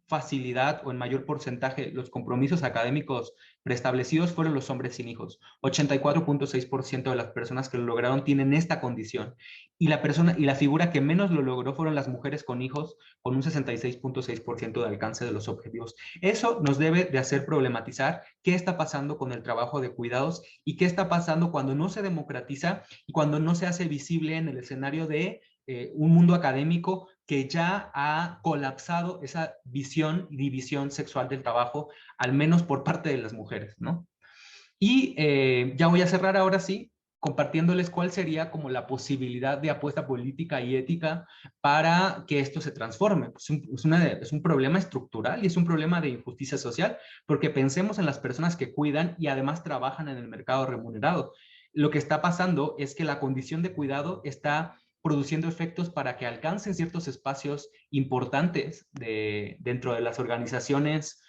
facilidad o en mayor porcentaje los compromisos académicos preestablecidos fueron los hombres sin hijos. 84.6% de las personas que lo lograron tienen esta condición. Y la figura que menos lo logró fueron las mujeres con hijos, con un 66.6% de alcance de los objetivos. Eso nos debe de hacer problematizar qué está pasando con el trabajo de cuidados y qué está pasando cuando no se democratiza y cuando no se hace visible en el escenario de un mundo académico que ya ha colapsado esa visión y división sexual del trabajo, al menos por parte de las mujeres, ¿no? Y ya voy a cerrar ahora sí, compartiéndoles cuál sería como la posibilidad de apuesta política y ética para que esto se transforme. Es un problema estructural y es un problema de injusticia social, porque pensemos en las personas que cuidan y además trabajan en el mercado remunerado. Lo que está pasando es que la condición de cuidado está produciendo efectos para que alcancen ciertos espacios importantes dentro de las organizaciones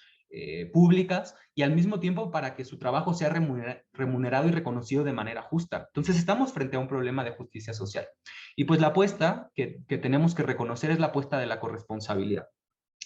públicas y al mismo tiempo para que su trabajo sea remunerado y reconocido de manera justa. Entonces estamos frente a un problema de justicia social. Y pues la apuesta que tenemos que reconocer es la apuesta de la corresponsabilidad.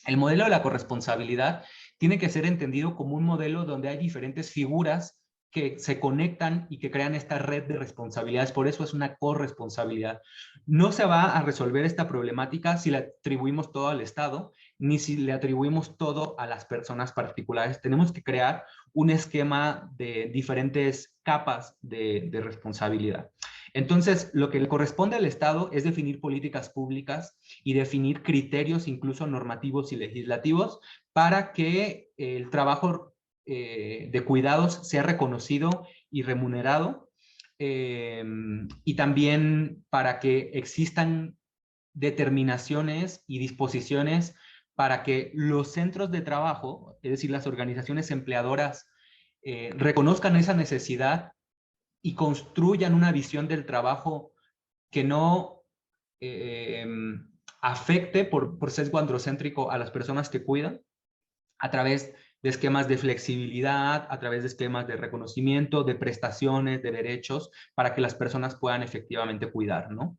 El modelo de la corresponsabilidad tiene que ser entendido como un modelo donde hay diferentes figuras que se conectan y que crean esta red de responsabilidades. Por eso es una corresponsabilidad. No se va a resolver esta problemática si le atribuimos todo al Estado, ni si le atribuimos todo a las personas particulares. Tenemos que crear un esquema de diferentes capas de responsabilidad. Entonces, lo que le corresponde al Estado es definir políticas públicas y definir criterios, incluso normativos y legislativos, para que el trabajo de cuidados sea reconocido y remunerado, y también para que existan determinaciones y disposiciones para que los centros de trabajo, es decir, las organizaciones empleadoras, reconozcan esa necesidad y construyan una visión del trabajo que no afecte por sesgo androcéntrico a las personas que cuidan, a través de esquemas de flexibilidad, a través de esquemas de reconocimiento, de prestaciones, de derechos, para que las personas puedan efectivamente cuidar, ¿no?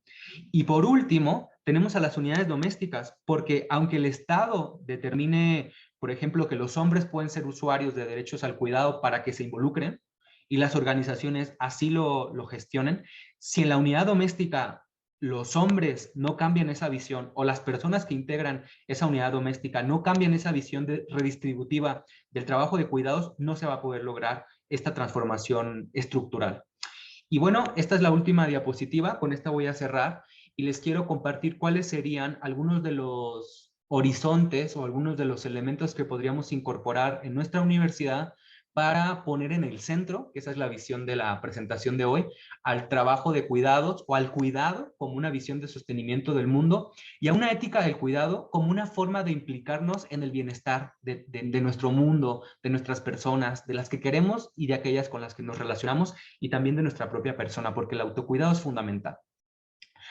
Y por último, tenemos a las unidades domésticas, porque aunque el Estado determine, por ejemplo, que los hombres pueden ser usuarios de derechos al cuidado para que se involucren, y las organizaciones así lo gestionen, si en la unidad doméstica los hombres no cambian esa visión, o las personas que integran esa unidad doméstica no cambian esa visión redistributiva del trabajo de cuidados, no se va a poder lograr esta transformación estructural. Y bueno, esta es la última diapositiva, con esta voy a cerrar y les quiero compartir cuáles serían algunos de los horizontes o algunos de los elementos que podríamos incorporar en nuestra universidad para poner en el centro, que esa es la visión de la presentación de hoy, al trabajo de cuidados o al cuidado como una visión de sostenimiento del mundo, y a una ética del cuidado como una forma de implicarnos en el bienestar de nuestro mundo, de nuestras personas, de las que queremos y de aquellas con las que nos relacionamos, y también de nuestra propia persona, porque el autocuidado es fundamental.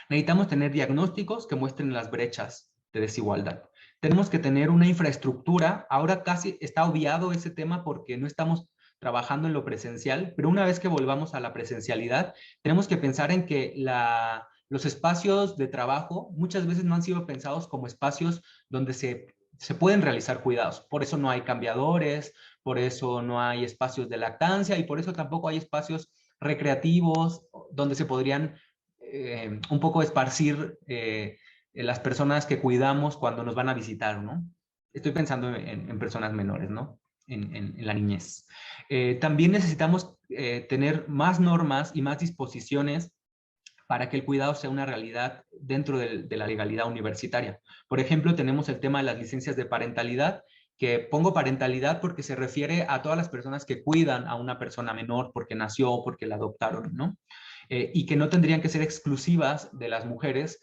Necesitamos tener diagnósticos que muestren las brechas de desigualdad. Tenemos que tener una infraestructura. Ahora casi está obviado ese tema porque no estamos trabajando en lo presencial, pero una vez que volvamos a la presencialidad, tenemos que pensar en que los espacios de trabajo muchas veces no han sido pensados como espacios donde se pueden realizar cuidados. Por eso no hay cambiadores, por eso no hay espacios de lactancia y por eso tampoco hay espacios recreativos donde se podrían un poco esparcir las personas que cuidamos cuando nos van a visitar, ¿no? Estoy pensando en personas menores, ¿no? En la niñez. También necesitamos tener más normas y más disposiciones para que el cuidado sea una realidad dentro de la legalidad universitaria. Por ejemplo, tenemos el tema de las licencias de parentalidad, que pongo parentalidad porque se refiere a todas las personas que cuidan a una persona menor porque nació o porque la adoptaron, ¿no? Y que no tendrían que ser exclusivas de las mujeres,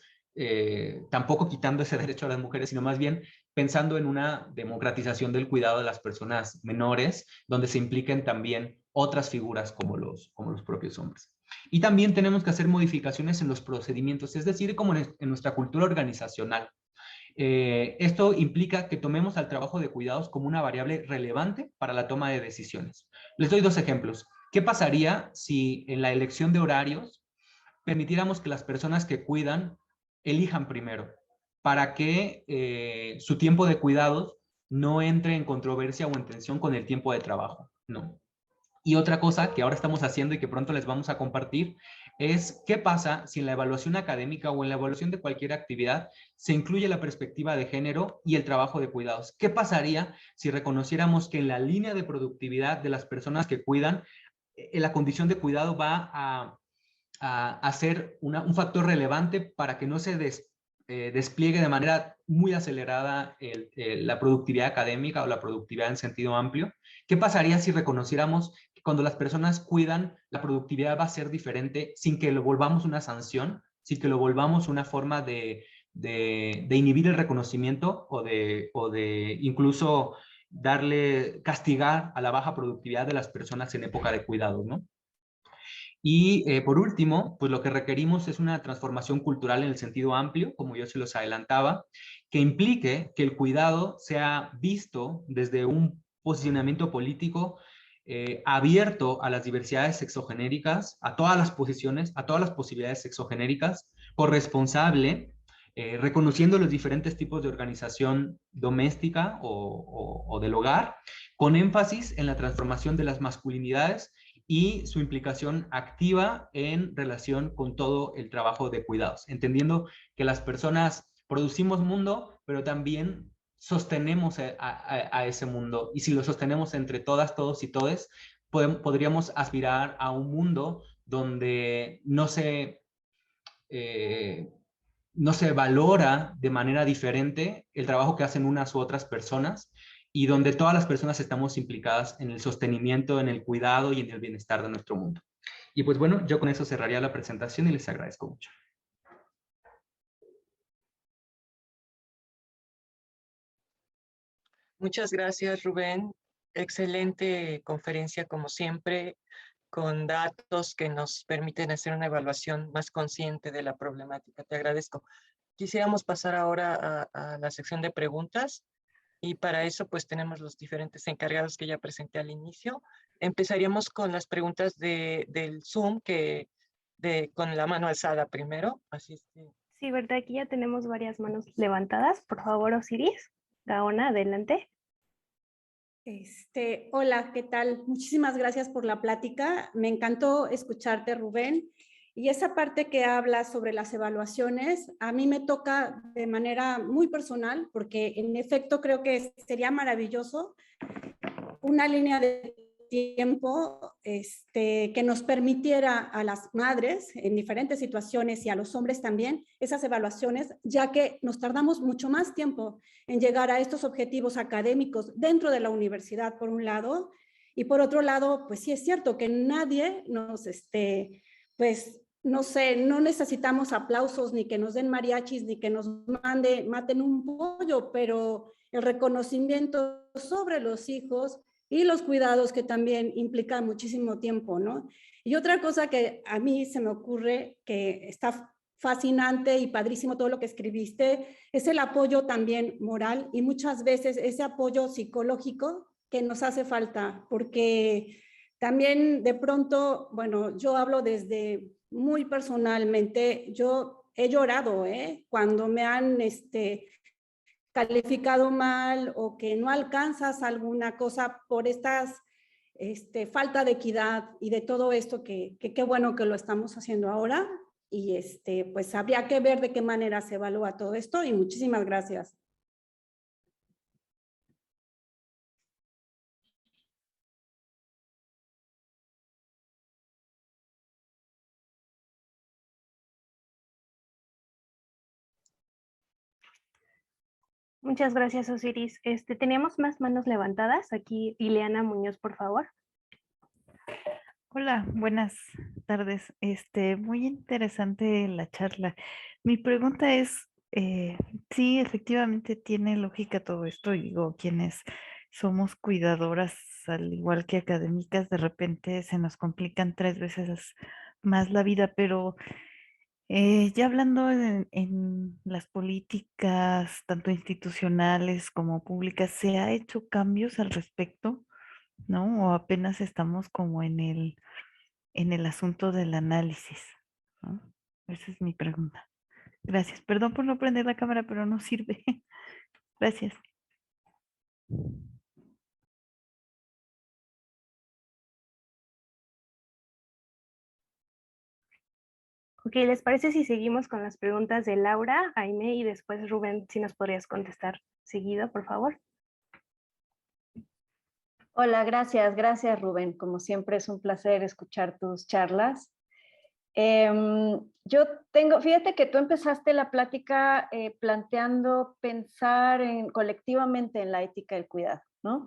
tampoco quitando ese derecho a las mujeres, sino más bien pensando en una democratización del cuidado de las personas menores, donde se impliquen también otras figuras como los propios hombres. Y también tenemos que hacer modificaciones en los procedimientos, es decir, como en nuestra cultura organizacional. Esto implica que tomemos al trabajo de cuidados como una variable relevante para la toma de decisiones. Les doy dos ejemplos. ¿Qué pasaría si en la elección de horarios permitiéramos que las personas que cuidan elijan primero, para que su tiempo de cuidados no entre en controversia o en tensión con el tiempo de trabajo? No. Y otra cosa que ahora estamos haciendo y que pronto les vamos a compartir es qué pasa si en la evaluación académica o en la evaluación de cualquier actividad se incluye la perspectiva de género y el trabajo de cuidados. ¿Qué pasaría si reconociéramos que en la línea de productividad de las personas que cuidan, la condición de cuidado va a ser un factor relevante para que no se despliegue de manera muy acelerada la productividad académica o la productividad en sentido amplio? ¿Qué pasaría si reconociéramos que cuando las personas cuidan, la productividad va a ser diferente sin que lo volvamos una sanción, sin que lo volvamos una forma de inhibir el reconocimiento o de incluso castigar a la baja productividad de las personas en época de cuidado, ¿no? Y por último, pues lo que requerimos es una transformación cultural en el sentido amplio, como yo se los adelantaba, que implique que el cuidado sea visto desde un posicionamiento político abierto a las diversidades sexogenéricas, a todas las posiciones, a todas las posibilidades sexogenéricas, corresponsable, reconociendo los diferentes tipos de organización doméstica o del hogar, con énfasis en la transformación de las masculinidades y su implicación activa en relación con todo el trabajo de cuidados, entendiendo que las personas producimos mundo, pero también sostenemos a ese mundo, y si lo sostenemos entre todas, todos y todes, podríamos aspirar a un mundo donde no se valora de manera diferente el trabajo que hacen unas u otras personas, y donde todas las personas estamos implicadas en el sostenimiento, en el cuidado y en el bienestar de nuestro mundo. Y pues bueno, yo con eso cerraría la presentación y les agradezco mucho. Muchas gracias, Rubén. Excelente conferencia, como siempre, con datos que nos permiten hacer una evaluación más consciente de la problemática. Te agradezco. Quisiéramos pasar ahora a la sección de preguntas, y para eso pues tenemos los diferentes encargados que ya presenté al inicio. Empezaríamos con las preguntas del Zoom, con la mano alzada primero. Así es que... Sí, verdad, aquí ya tenemos varias manos levantadas. Por favor, Osiris, Gaona, adelante. Hola, ¿qué tal? Muchísimas gracias por la plática. Me encantó escucharte, Rubén. Y esa parte que habla sobre las evaluaciones, a mí me toca de manera muy personal, porque en efecto creo que sería maravilloso una línea de tiempo que nos permitiera a las madres en diferentes situaciones y a los hombres también esas evaluaciones, ya que nos tardamos mucho más tiempo en llegar a estos objetivos académicos dentro de la universidad, por un lado, y por otro lado, pues sí es cierto que nadie nos, pues no sé, no necesitamos aplausos, ni que nos den mariachis, ni que nos maten un pollo, pero el reconocimiento sobre los hijos y los cuidados, que también implica muchísimo tiempo, ¿no? Y otra cosa que a mí se me ocurre, que está fascinante y padrísimo todo lo que escribiste, es el apoyo también moral y muchas veces ese apoyo psicológico que nos hace falta, porque también de pronto, bueno, yo hablo desde muy personalmente, yo he llorado, cuando me han calificado mal o que no alcanzas alguna cosa por estas falta de equidad y de todo esto que qué bueno que lo estamos haciendo ahora, y pues habría que ver de qué manera se evalúa todo esto, y muchísimas gracias. Muchas gracias, Osiris. Teníamos más manos levantadas. Aquí, Ileana Muñoz, por favor. Hola, buenas tardes. Muy interesante la charla. Mi pregunta es, sí, efectivamente tiene lógica todo esto. Digo, quienes somos cuidadoras, al igual que académicas, de repente se nos complican 3 veces más la vida, pero ya hablando en las políticas, tanto institucionales como públicas, ¿se ha hecho cambios al respecto, no? ¿O apenas estamos como en el asunto del análisis, ¿no? Esa es mi pregunta. Gracias. Perdón por no prender la cámara, pero no sirve. Gracias. Ok, ¿les parece si seguimos con las preguntas de Laura, Aime y después Rubén, si nos podrías contestar seguido, por favor? Hola, gracias Rubén. Como siempre es un placer escuchar tus charlas. Fíjate que tú empezaste la plática planteando pensar colectivamente en la ética del cuidado, ¿no?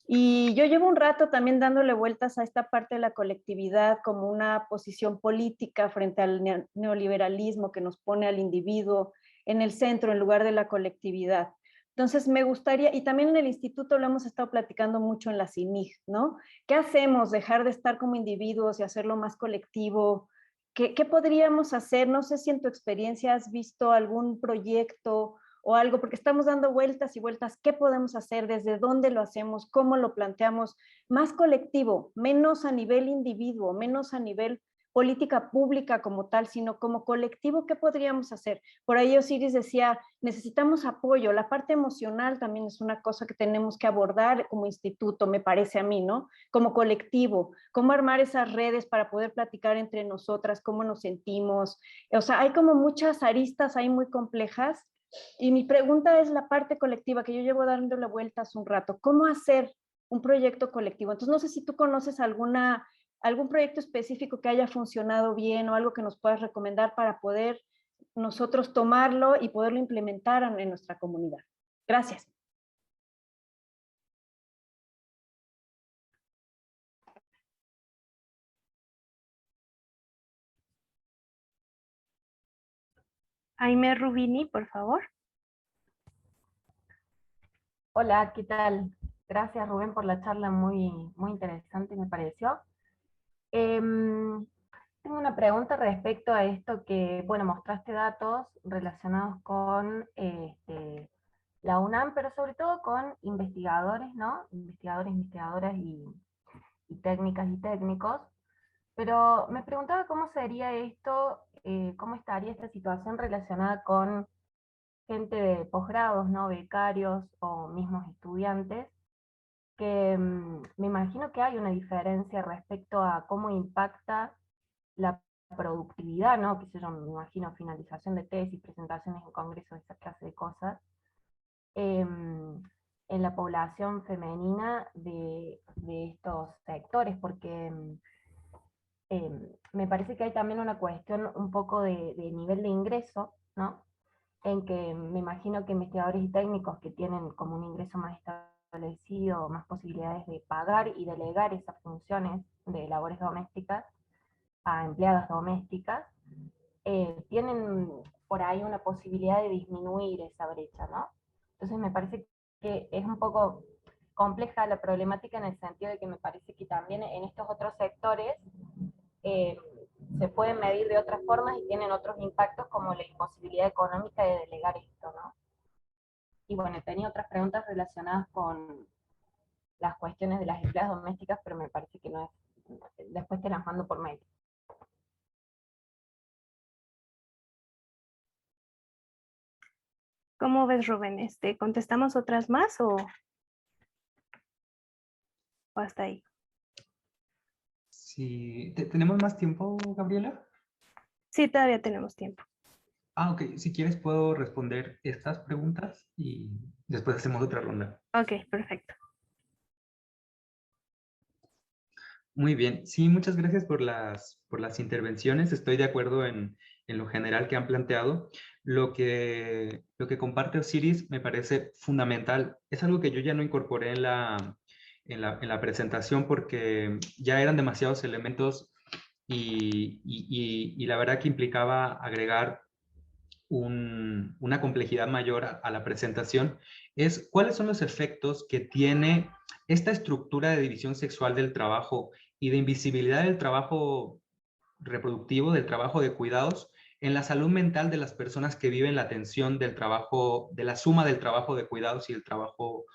Y yo llevo un rato también dándole vueltas a esta parte de la colectividad como una posición política frente al neoliberalismo que nos pone al individuo en el centro en lugar de la colectividad. Entonces me gustaría, y también en el instituto lo hemos estado platicando mucho en la CIMIG, ¿no? ¿Qué hacemos? Dejar de estar como individuos y hacerlo más colectivo. ¿Qué podríamos hacer? No sé si en tu experiencia has visto algún proyecto o algo, porque estamos dando vueltas y vueltas. ¿Qué podemos hacer? ¿Desde dónde lo hacemos? ¿Cómo lo planteamos? Más colectivo, menos a nivel individuo, menos a nivel política pública como tal, sino como colectivo, ¿qué podríamos hacer? Por ahí Osiris decía, necesitamos apoyo, la parte emocional también es una cosa que tenemos que abordar como instituto, me parece a mí, ¿no? Como colectivo, cómo armar esas redes para poder platicar entre nosotras, cómo nos sentimos, o sea, hay como muchas aristas ahí muy complejas, y mi pregunta es la parte colectiva, que yo llevo dándole vueltas un rato, ¿cómo hacer un proyecto colectivo? Entonces, no sé si tú conoces algún proyecto específico que haya funcionado bien o algo que nos puedas recomendar para poder nosotros tomarlo y poderlo implementar en nuestra comunidad. Gracias. Jaime Rubini, por favor. Hola, ¿qué tal? Gracias, Rubén, por la charla, muy interesante me pareció. Tengo una pregunta respecto a esto que, bueno, mostraste datos relacionados con la UNAM, pero sobre todo con investigadores, ¿no? Investigadores, investigadoras y técnicas y técnicos. Pero me preguntaba cómo sería esto, cómo estaría esta situación relacionada con gente de posgrados, ¿no? Becarios o mismos estudiantes, que me imagino que hay una diferencia respecto a cómo impacta la productividad, ¿no? Que sé yo, me imagino finalización de tesis, presentaciones en congresos, esa clase de cosas, en la población femenina de estos sectores, porque me parece que hay también una cuestión un poco de nivel de ingreso, ¿no? En que me imagino que investigadores y técnicos que tienen como un ingreso más establecido, más posibilidades de pagar y delegar esas funciones de labores domésticas a empleadas domésticas, tienen por ahí una posibilidad de disminuir esa brecha, ¿no? Entonces me parece que es un poco compleja la problemática en el sentido de que me parece que también en estos otros sectores se pueden medir de otras formas y tienen otros impactos como la imposibilidad económica de delegar esto, ¿no? Y bueno, tenía otras preguntas relacionadas con las cuestiones de las empleadas domésticas, pero me parece que no es, después te las mando por mail. ¿Cómo ves, Rubén? ¿Contestamos otras más o hasta ahí? Sí, ¿tenemos más tiempo, Gabriela? Sí, todavía tenemos tiempo. Ah, ok. Si quieres puedo responder estas preguntas y después hacemos otra ronda. Ok, perfecto. Muy bien. Sí, muchas gracias por las intervenciones. Estoy de acuerdo en lo general que han planteado. Lo que comparte Osiris me parece fundamental. Es algo que yo ya no incorporé en la presentación porque ya eran demasiados elementos y la verdad que implicaba agregar una complejidad mayor a la presentación, es cuáles son los efectos que tiene esta estructura de división sexual del trabajo y de invisibilidad del trabajo reproductivo, del trabajo de cuidados, en la salud mental de las personas que viven la tensión del trabajo, de la suma del trabajo de cuidados y el trabajo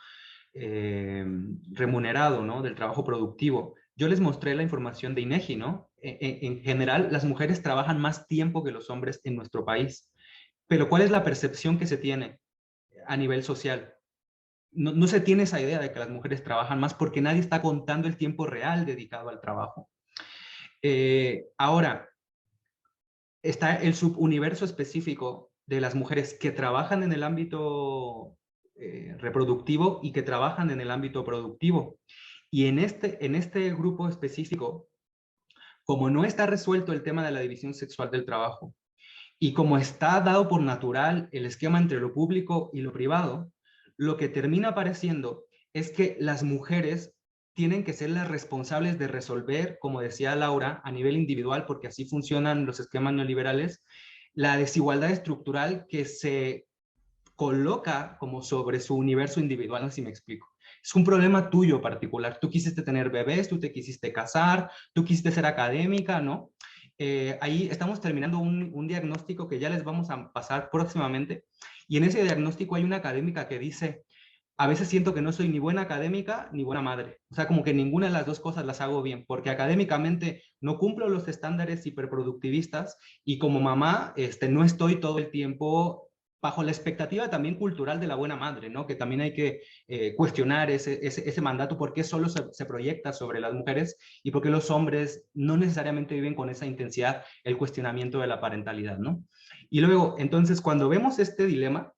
remunerado, ¿no? Del trabajo productivo. Yo les mostré la información de INEGI, ¿no? En general, las mujeres trabajan más tiempo que los hombres en nuestro país. Pero ¿cuál es la percepción que se tiene a nivel social? No se tiene esa idea de que las mujeres trabajan más porque nadie está contando el tiempo real dedicado al trabajo. Ahora, está el subuniverso específico de las mujeres que trabajan en el ámbito reproductivo y que trabajan en el ámbito productivo. Y en este grupo específico, como no está resuelto el tema de la división sexual del trabajo, y como está dado por natural el esquema entre lo público y lo privado, lo que termina apareciendo es que las mujeres tienen que ser las responsables de resolver, como decía Laura, a nivel individual, porque así funcionan los esquemas neoliberales, la desigualdad estructural que se coloca como sobre su universo individual, así me explico. Es un problema tuyo particular. Tú quisiste tener bebés, tú te quisiste casar, tú quisiste ser académica, ¿no? Ahí estamos terminando un diagnóstico que ya les vamos a pasar próximamente. Y en ese diagnóstico hay una académica que dice, a veces siento que no soy ni buena académica ni buena madre. O sea, como que ninguna de las dos cosas las hago bien, porque académicamente no cumplo los estándares hiperproductivistas y como mamá no estoy todo el tiempo bajo la expectativa también cultural de la buena madre, ¿no? Que también hay que cuestionar ese mandato, por qué solo se proyecta sobre las mujeres y por qué los hombres no necesariamente viven con esa intensidad el cuestionamiento de la parentalidad, ¿no? Y luego, entonces, cuando vemos este dilema,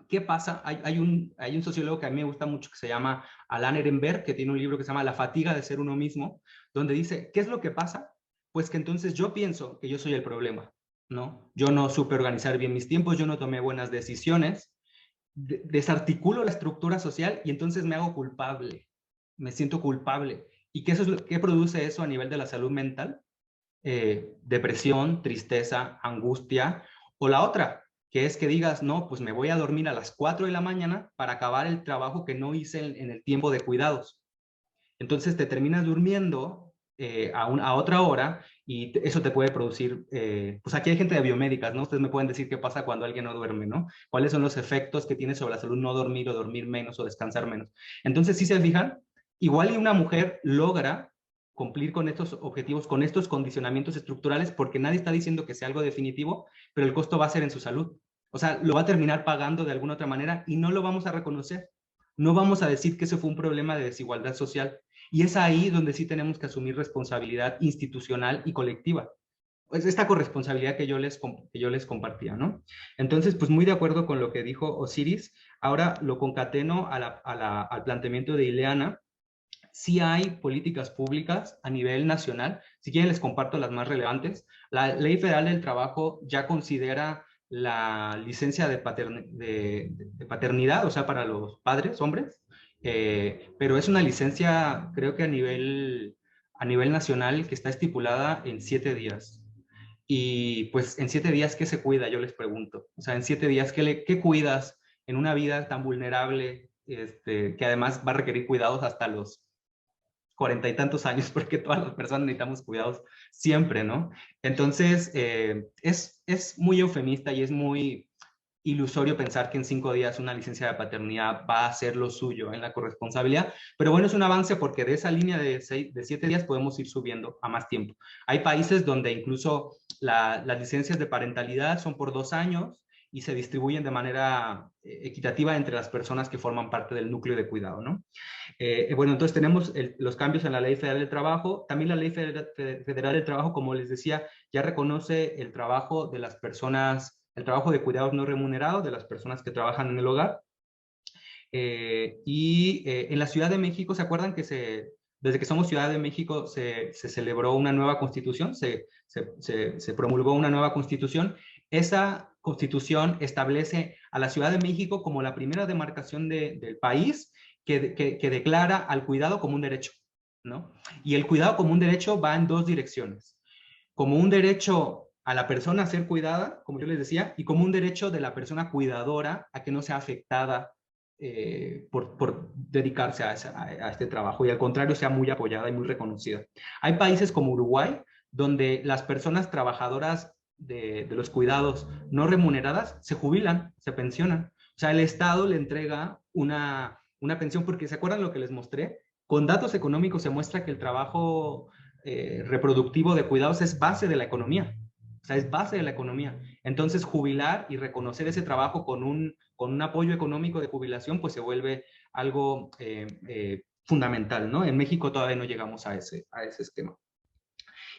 ¿qué pasa? Hay un sociólogo que a mí me gusta mucho que se llama Alan Ehrenberg, que tiene un libro que se llama La fatiga de ser uno mismo, donde dice, ¿qué es lo que pasa? Pues que entonces yo pienso que yo soy el problema, ¿no? Yo no supe organizar bien mis tiempos, yo no tomé buenas decisiones, desarticulo la estructura social y entonces me hago culpable, me siento culpable. ¿Y qué produce eso a nivel de la salud mental? Depresión, tristeza, angustia, o la otra, que es que digas, no, pues me voy a dormir a las 4 de la mañana para acabar el trabajo que no hice en el tiempo de cuidados. Entonces te terminas durmiendo a otra hora y eso te puede producir, pues aquí hay gente de biomédicas, ¿no? Ustedes me pueden decir qué pasa cuando alguien no duerme, ¿no? ¿Cuáles son los efectos que tiene sobre la salud no dormir o dormir menos o descansar menos? Entonces, si se fijan, igual y una mujer logra cumplir con estos objetivos, con estos condicionamientos estructurales, porque nadie está diciendo que sea algo definitivo, pero el costo va a ser en su salud. O sea, lo va a terminar pagando de alguna otra manera y no lo vamos a reconocer. No vamos a decir que ese fue un problema de desigualdad social. Y es ahí donde sí tenemos que asumir responsabilidad institucional y colectiva. Es esta corresponsabilidad que yo les compartía, ¿no? Entonces, pues muy de acuerdo con lo que dijo Osiris. Ahora lo concateno al planteamiento de Ileana. Sí hay políticas públicas a nivel nacional. Si quieren les comparto las más relevantes. La Ley Federal del Trabajo ya considera la licencia de paternidad, o sea, para los padres, hombres, pero es una licencia, creo que a nivel nacional, que está estipulada en 7 días. Y pues en 7 días, ¿qué se cuida? Yo les pregunto. O sea, en 7 días, ¿qué cuidas en una vida tan vulnerable, que además va a requerir cuidados hasta los 40 y tantos años, porque todas las personas necesitamos cuidados siempre, ¿no? Entonces, es muy eufemista y es muy ilusorio pensar que en 5 días una licencia de paternidad va a ser lo suyo en la corresponsabilidad, pero bueno, es un avance porque de esa línea de 7 días podemos ir subiendo a más tiempo. Hay países donde incluso las licencias de parentalidad son por 2 años y se distribuyen de manera equitativa entre las personas que forman parte del núcleo de cuidado, ¿no? Bueno, entonces tenemos los cambios en la Ley Federal del Trabajo. También la Ley Federal del Trabajo, como les decía, ya reconoce el trabajo de las personas, el trabajo de cuidados no remunerados de las personas que trabajan en el hogar. En la Ciudad de México, ¿se acuerdan que desde que somos Ciudad de México se celebró una nueva constitución? Se promulgó una nueva constitución. Esa constitución establece a la Ciudad de México como la primera demarcación del país que declara al cuidado como un derecho, ¿no? Y el cuidado como un derecho va en 2 direcciones. Como un derecho a la persona a ser cuidada, como yo les decía, y como un derecho de la persona cuidadora a que no sea afectada por dedicarse a este trabajo y al contrario sea muy apoyada y muy reconocida. Hay países como Uruguay donde las personas trabajadoras de los cuidados no remuneradas se jubilan, se pensionan. O sea, el Estado le entrega una pensión, porque ¿se acuerdan lo que les mostré? Con datos económicos se muestra que el trabajo reproductivo de cuidados es base de la economía. O sea, es base de la economía. Entonces, jubilar y reconocer ese trabajo con un apoyo económico de jubilación, pues se vuelve algo fundamental, ¿no? En México todavía no llegamos a ese esquema.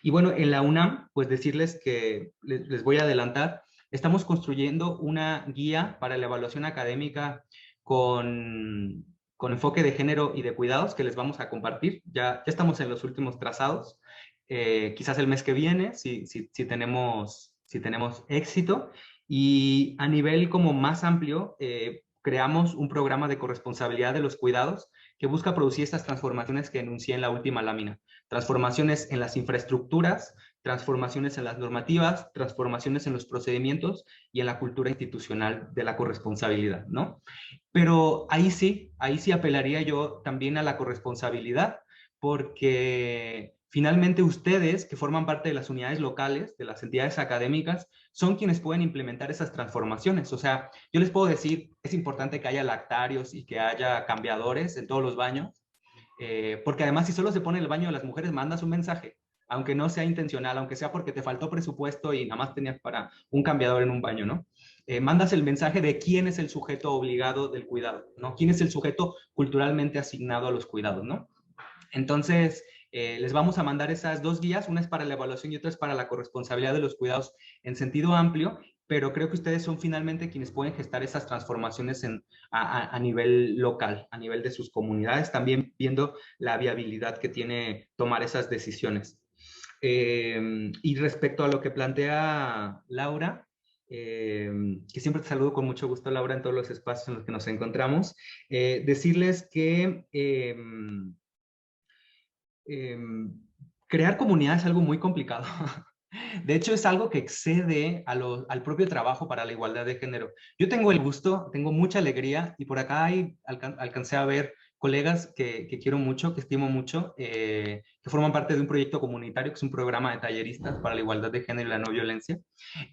Y bueno, en la UNAM, pues decirles que les voy a adelantar, estamos construyendo una guía para la evaluación académica con enfoque de género y de cuidados que les vamos a compartir. Ya estamos en los últimos trazados. Quizás el mes que viene, si tenemos éxito. Y a nivel como más amplio, creamos un programa de corresponsabilidad de los cuidados que busca producir estas transformaciones que enuncié en la última lámina. Transformaciones en las infraestructuras, transformaciones en las normativas, transformaciones en los procedimientos y en la cultura institucional de la corresponsabilidad, ¿no? Pero ahí sí apelaría yo también a la corresponsabilidad, porque Finalmente, ustedes, que forman parte de las unidades locales, de las entidades académicas, son quienes pueden implementar esas transformaciones. O sea, yo les puedo decir, es importante que haya lactarios y que haya cambiadores en todos los baños, porque además si solo se pone el baño de las mujeres, mandas un mensaje, aunque no sea intencional, aunque sea porque te faltó presupuesto y nada más tenías para un cambiador en un baño, ¿no? Mandas el mensaje de quién es el sujeto obligado del cuidado, ¿no? Quién es el sujeto culturalmente asignado a los cuidados, ¿no? Entonces, les vamos a mandar esas 2 guías, una es para la evaluación y otra es para la corresponsabilidad de los cuidados en sentido amplio, pero creo que ustedes son finalmente quienes pueden gestar esas transformaciones a nivel local, a nivel de sus comunidades, también viendo la viabilidad que tiene tomar esas decisiones. Y respecto a lo que plantea Laura, que siempre te saludo con mucho gusto, Laura, en todos los espacios en los que nos encontramos, decirles que crear comunidad es algo muy complicado. De hecho, es algo que excede al propio trabajo para la igualdad de género. Yo tengo el gusto, tengo mucha alegría, y por acá alcancé a ver colegas que quiero mucho, que estimo mucho, que forman parte de un proyecto comunitario, que es un programa de talleristas para la igualdad de género y la no violencia,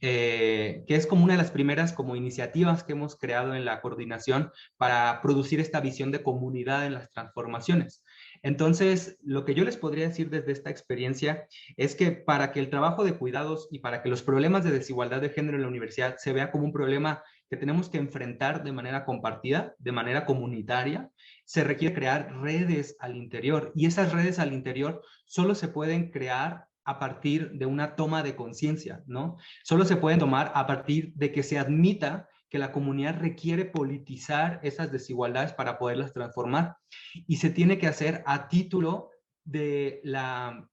que es como una de las primeras como iniciativas que hemos creado en la coordinación para producir esta visión de comunidad en las transformaciones. Entonces, lo que yo les podría decir desde esta experiencia es que para que el trabajo de cuidados y para que los problemas de desigualdad de género en la universidad se vea como un problema que tenemos que enfrentar de manera compartida, de manera comunitaria, se requiere crear redes al interior, y esas redes al interior solo se pueden crear a partir de una toma de conciencia, ¿no? Solo se pueden tomar a partir de que se admita que la comunidad requiere politizar esas desigualdades para poderlas transformar, y se tiene que hacer a título de la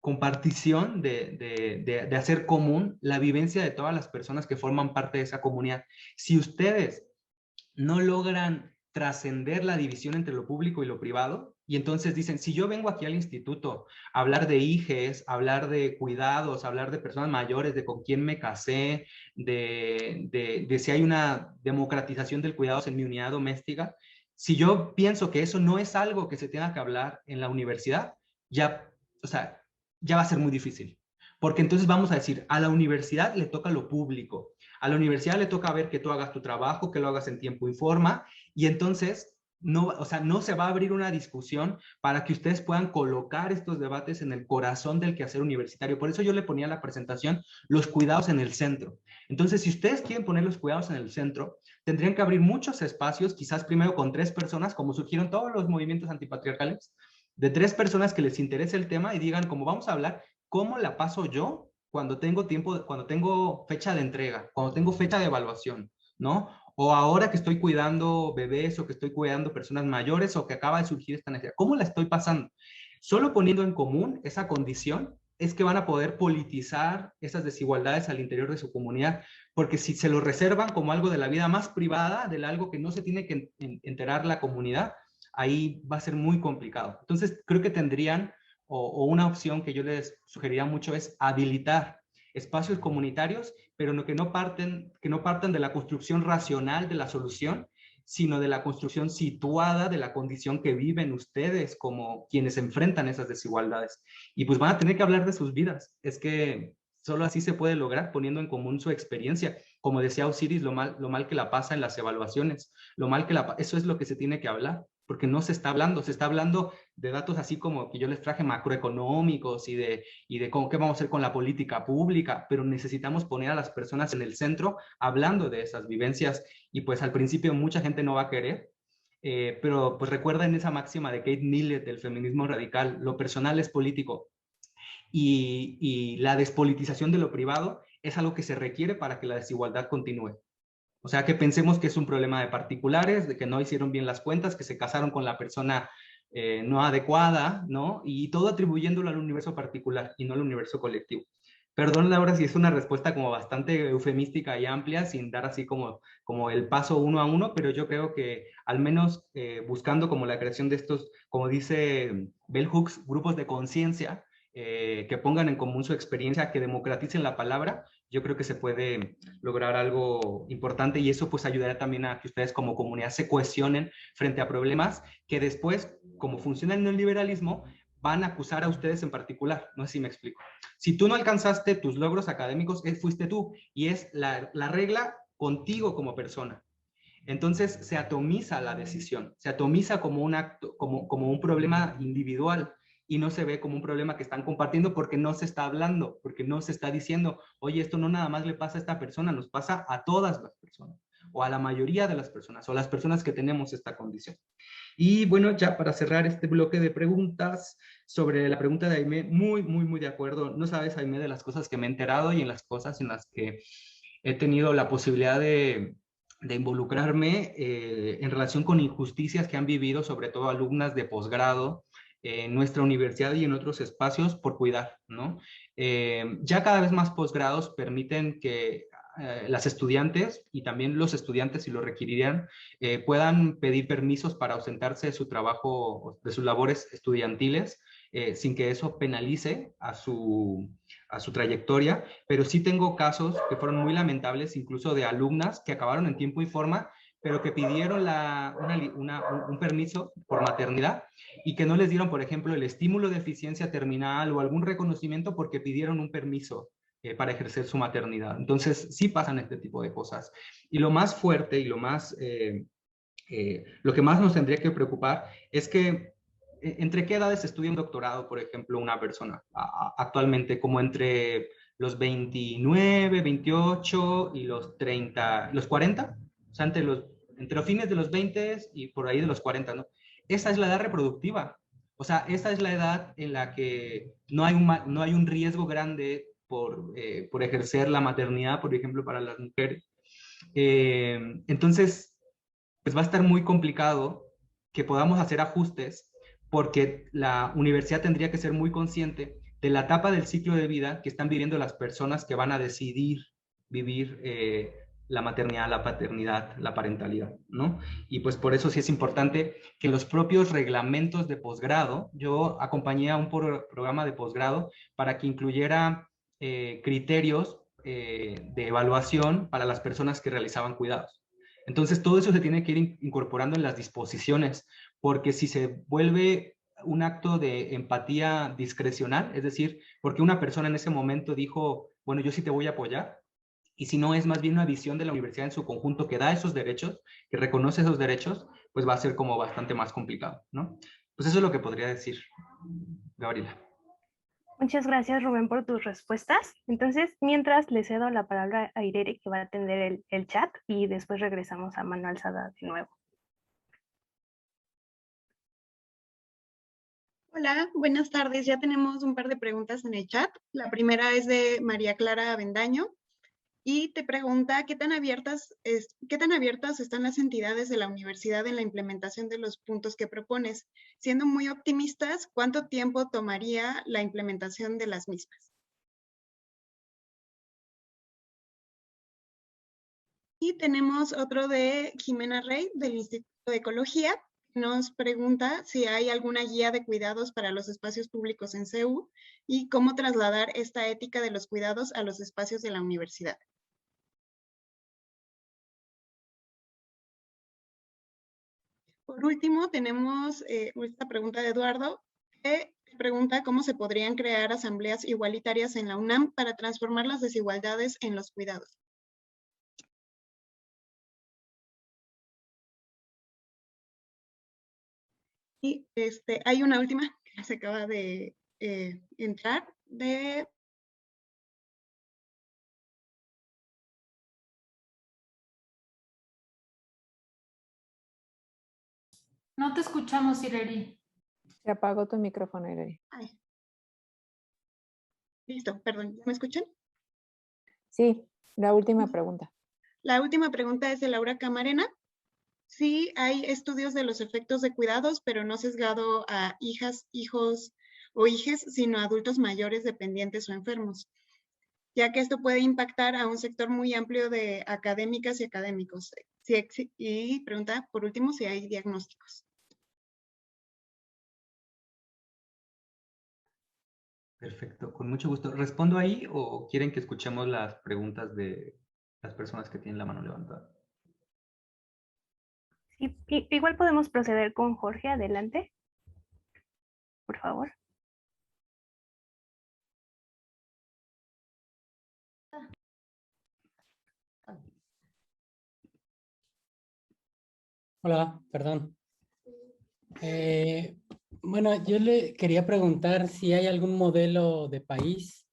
compartición, de hacer común la vivencia de todas las personas que forman parte de esa comunidad. Si ustedes no logran trascender la división entre lo público y lo privado, y entonces dicen, si yo vengo aquí al instituto a hablar de hijes, a hablar de cuidados, a hablar de personas mayores, de con quién me casé, de si hay una democratización del cuidados en mi unidad doméstica, si yo pienso que eso no es algo que se tenga que hablar en la universidad, ya, o sea, ya va a ser muy difícil. Porque entonces vamos a decir, a la universidad le toca lo público, a la universidad le toca ver que tú hagas tu trabajo, que lo hagas en tiempo y forma, y entonces no, o sea, no se va a abrir una discusión para que ustedes puedan colocar estos debates en el corazón del quehacer universitario. Por eso yo le ponía en la presentación los cuidados en el centro. Entonces, si ustedes quieren poner los cuidados en el centro, tendrían que abrir muchos espacios, quizás primero con 3 personas, como surgieron todos los movimientos antipatriarcales, de 3 personas que les interese el tema y digan, como vamos a hablar, ¿cómo la paso yo cuando tengo tiempo, cuando tengo fecha de entrega, cuando tengo fecha de evaluación, ¿no? O ahora que estoy cuidando bebés o que estoy cuidando personas mayores o que acaba de surgir esta necesidad. ¿Cómo la estoy pasando? Solo poniendo en común esa condición es que van a poder politizar esas desigualdades al interior de su comunidad, porque si se lo reservan como algo de la vida más privada, de algo que no se tiene que enterar la comunidad, ahí va a ser muy complicado. Entonces, creo que tendrían, o una opción que yo les sugeriría mucho es habilitar espacios comunitarios, pero que no partan de la construcción racional de la solución, sino de la construcción situada de la condición que viven ustedes como quienes enfrentan esas desigualdades. Y pues van a tener que hablar de sus vidas. Es que solo así se puede lograr, poniendo en común su experiencia. Como decía Osiris, lo mal que la pasa en las evaluaciones, eso es lo que se tiene que hablar, porque no se está hablando de datos así como que yo les traje macroeconómicos y de cómo, qué vamos a hacer con la política pública, pero necesitamos poner a las personas en el centro hablando de esas vivencias, y pues al principio mucha gente no va a querer, pero pues recuerden esa máxima de Kate Millett del feminismo radical: lo personal es político, y la despolitización de lo privado es algo que se requiere para que la desigualdad continúe. O sea, que pensemos que es un problema de particulares, de que no hicieron bien las cuentas, que se casaron con la persona no adecuada, ¿no? Y todo atribuyéndolo al universo particular y no al universo colectivo. Perdón, Laura, si es una respuesta como bastante eufemística y amplia, sin dar así como el paso uno a uno, pero yo creo que al menos buscando como la creación de estos, como dice Bell Hooks, grupos de conciencia, que pongan en común su experiencia, que democraticen la palabra, yo creo que se puede lograr algo importante, y eso pues ayudará también a que ustedes como comunidad se cohesionen frente a problemas que después, como funciona el neoliberalismo, van a acusar a ustedes en particular. No sé si me explico. Si tú no alcanzaste tus logros académicos, fuiste tú, y es la regla contigo como persona. Entonces se atomiza la decisión, se atomiza como un acto, como un problema individual, y no se ve como un problema que están compartiendo porque no se está hablando, porque no se está diciendo, oye, esto no nada más le pasa a esta persona, nos pasa a todas las personas, o a la mayoría de las personas, o a las personas que tenemos esta condición. Y bueno, ya para cerrar este bloque de preguntas, sobre la pregunta de Aimé, muy de acuerdo. No sabes, Aimé, de las cosas que me he enterado y en las cosas en las que he tenido la posibilidad de involucrarme en relación con injusticias que han vivido, sobre todo alumnas de posgrado, en nuestra universidad y en otros espacios por cuidar, ¿no? Ya cada vez más posgrados permiten que las estudiantes y también los estudiantes, si lo requerirían, puedan pedir permisos para ausentarse de su trabajo, de sus labores estudiantiles, sin que eso penalice a su trayectoria, pero sí tengo casos que fueron muy lamentables, incluso de alumnas que acabaron en tiempo y forma, pero que pidieron un permiso por maternidad y que no les dieron, por ejemplo, el estímulo de eficiencia terminal o algún reconocimiento porque pidieron un permiso para ejercer su maternidad. Entonces, sí pasan este tipo de cosas. Y lo más fuerte y lo que más nos tendría que preocupar es que ¿entre qué edades estudia un doctorado, por ejemplo, una persona actualmente? Como entre los 29, 28 y los 30, los 40, o sea, entre los fines de los 20 y por ahí de los 40, ¿no? Esa es la edad reproductiva. O sea, esa es la edad en la que no hay un riesgo grande por ejercer la maternidad, por ejemplo, para las mujeres. Entonces, pues va a estar muy complicado que podamos hacer ajustes porque la universidad tendría que ser muy consciente de la etapa del ciclo de vida que están viviendo las personas que van a decidir vivir la maternidad, la paternidad, la parentalidad, ¿no? Y pues por eso sí es importante que los propios reglamentos de posgrado, yo acompañé a un programa de posgrado para que incluyera criterios de evaluación para las personas que realizaban cuidados. Entonces, todo eso se tiene que ir incorporando en las disposiciones, porque si se vuelve un acto de empatía discrecional, es decir, porque una persona en ese momento dijo, bueno, yo sí te voy a apoyar, y si no es más bien una visión de la universidad en su conjunto que da esos derechos, que reconoce esos derechos, pues va a ser como bastante más complicado, ¿no? Pues eso es lo que podría decir, Gabriela. Muchas gracias, Rubén, por tus respuestas. Entonces, mientras le cedo la palabra a Irere, que va a atender el chat, y después regresamos a Manuel Sada de nuevo. Hola, buenas tardes. Ya tenemos un par de preguntas en el chat. La primera es de María Clara Avendaño y te pregunta ¿qué tan abiertas están las entidades de la universidad en la implementación de los puntos que propones? Siendo muy optimistas, ¿cuánto tiempo tomaría la implementación de las mismas? Y tenemos otro de Jimena Rey, del Instituto de Ecología. Nos pregunta si hay alguna guía de cuidados para los espacios públicos en CEU y cómo trasladar esta ética de los cuidados a los espacios de la universidad. Por último, tenemos esta pregunta de Eduardo, que pregunta cómo se podrían crear asambleas igualitarias en la UNAM para transformar las desigualdades en los cuidados. Y hay una última que se acaba de entrar de... No te escuchamos, Ireri. Se apagó tu micrófono, Ireri. Ay. Listo, perdón, ¿me escuchan? Sí, la última pregunta. La última pregunta es de Laura Camarena. Sí, hay estudios de los efectos de cuidados, pero no sesgado a hijas, hijos o hijes, sino a adultos mayores, dependientes o enfermos, ya que esto puede impactar a un sector muy amplio de académicas y académicos. Y pregunta, por último, si hay diagnósticos. Perfecto, con mucho gusto. ¿Respondo ahí o quieren que escuchemos las preguntas de las personas que tienen la mano levantada? Sí, igual podemos proceder con Jorge, adelante. Por favor. Hola, perdón. Bueno, yo le quería preguntar si hay algún modelo de país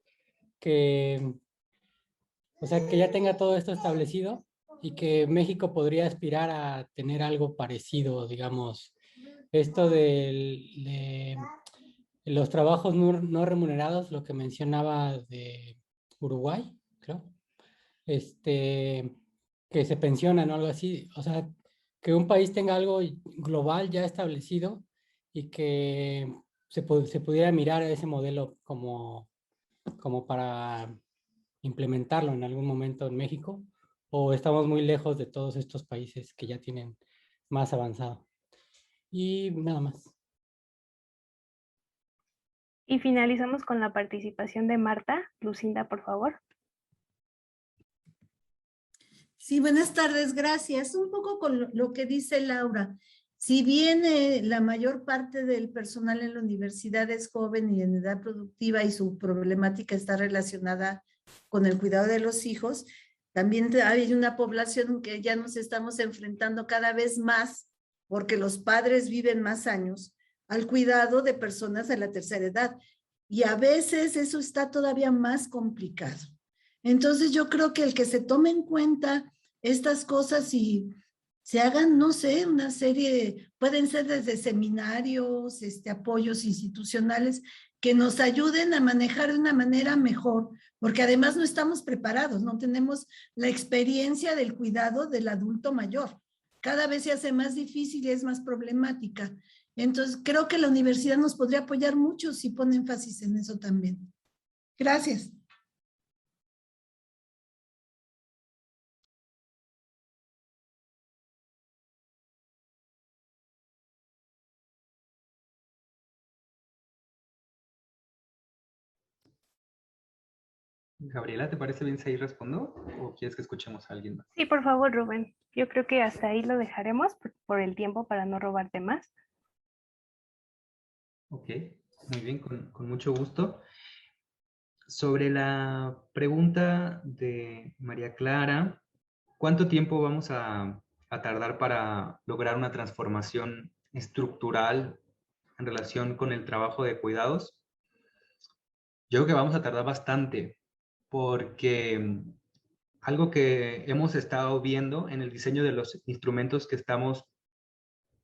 que, o sea, que ya tenga todo esto establecido y que México podría aspirar a tener algo parecido, digamos, esto de los trabajos no remunerados, lo que mencionaba de Uruguay, creo, que se pensionan o algo así, o sea, que un país tenga algo global ya establecido y que se pudiera mirar a ese modelo como para implementarlo en algún momento en México, o estamos muy lejos de todos estos países que ya tienen más avanzado. Y nada más. Y finalizamos con la participación de Marta. Lucinda, por favor. Sí, buenas tardes, gracias. Un poco con lo que dice Laura. Si bien la mayor parte del personal en la universidad es joven y en edad productiva y su problemática está relacionada con el cuidado de los hijos, también hay una población que ya nos estamos enfrentando cada vez más, porque los padres viven más años, al cuidado de personas de la tercera edad. Y a veces eso está todavía más complicado. Entonces yo creo que el que se tome en cuenta estas cosas y se hagan, no sé, una serie, pueden ser desde seminarios, apoyos institucionales que nos ayuden a manejar de una manera mejor, porque además no estamos preparados, no tenemos la experiencia del cuidado del adulto mayor. Cada vez se hace más difícil y es más problemática. Entonces, creo que la universidad nos podría apoyar mucho si pone énfasis en eso también. Gracias. Gabriela, ¿te parece bien si ahí respondo o quieres que escuchemos a alguien más? Sí, por favor, Rubén. Yo creo que hasta ahí lo dejaremos por el tiempo para no robarte más. Ok, muy bien, con mucho gusto. Sobre la pregunta de María Clara, ¿cuánto tiempo vamos a tardar para lograr una transformación estructural en relación con el trabajo de cuidados? Yo creo que vamos a tardar bastante, porque algo que hemos estado viendo en el diseño de los instrumentos que estamos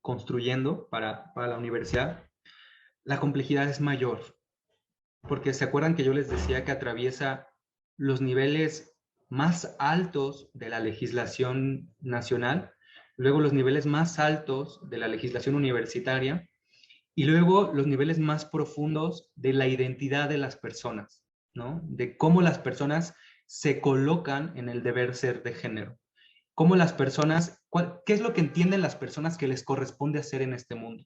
construyendo para la universidad, la complejidad es mayor. Porque se acuerdan que yo les decía que atraviesa los niveles más altos de la legislación nacional, luego los niveles más altos de la legislación universitaria y luego los niveles más profundos de la identidad de las personas, ¿no? De cómo las personas se colocan en el deber ser de género. Cómo las personas, ¿qué es lo que entienden las personas que les corresponde hacer en este mundo?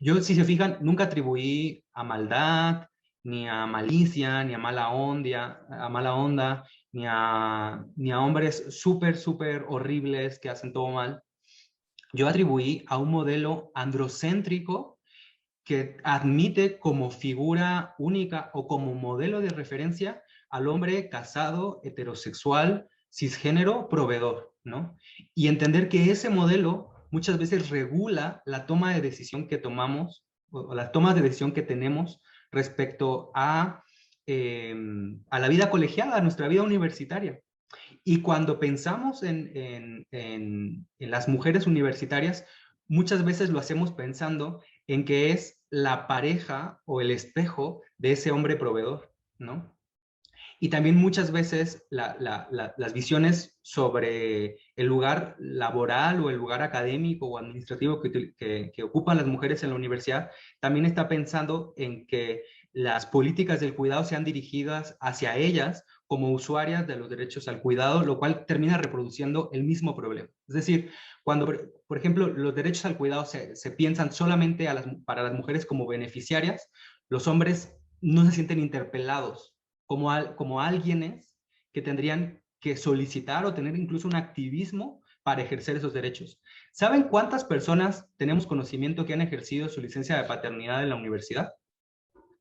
Yo, si se fijan, nunca atribuí a maldad, ni a malicia, ni a mala onda, ni a hombres súper horribles que hacen todo mal. Yo atribuí a un modelo androcéntrico que admite como figura única o como modelo de referencia al hombre casado, heterosexual, cisgénero, proveedor, ¿no? Y entender que ese modelo muchas veces regula la toma de decisión que tomamos o las tomas de decisión que tenemos respecto a la vida colegiada, a nuestra vida universitaria. Y cuando pensamos en las mujeres universitarias, muchas veces lo hacemos pensando en que es la pareja o el espejo de ese hombre proveedor, ¿no? Y también muchas veces las visiones sobre el lugar laboral o el lugar académico o administrativo que ocupan las mujeres en la universidad, también está pensando en que las políticas del cuidado sean dirigidas hacia ellas como usuarias de los derechos al cuidado, lo cual termina reproduciendo el mismo problema. Es decir, cuando, por ejemplo, los derechos al cuidado se piensan solamente para las mujeres como beneficiarias, los hombres no se sienten interpelados como alguienes que tendrían que solicitar o tener incluso un activismo para ejercer esos derechos. ¿Saben cuántas personas tenemos conocimiento que han ejercido su licencia de paternidad en la universidad?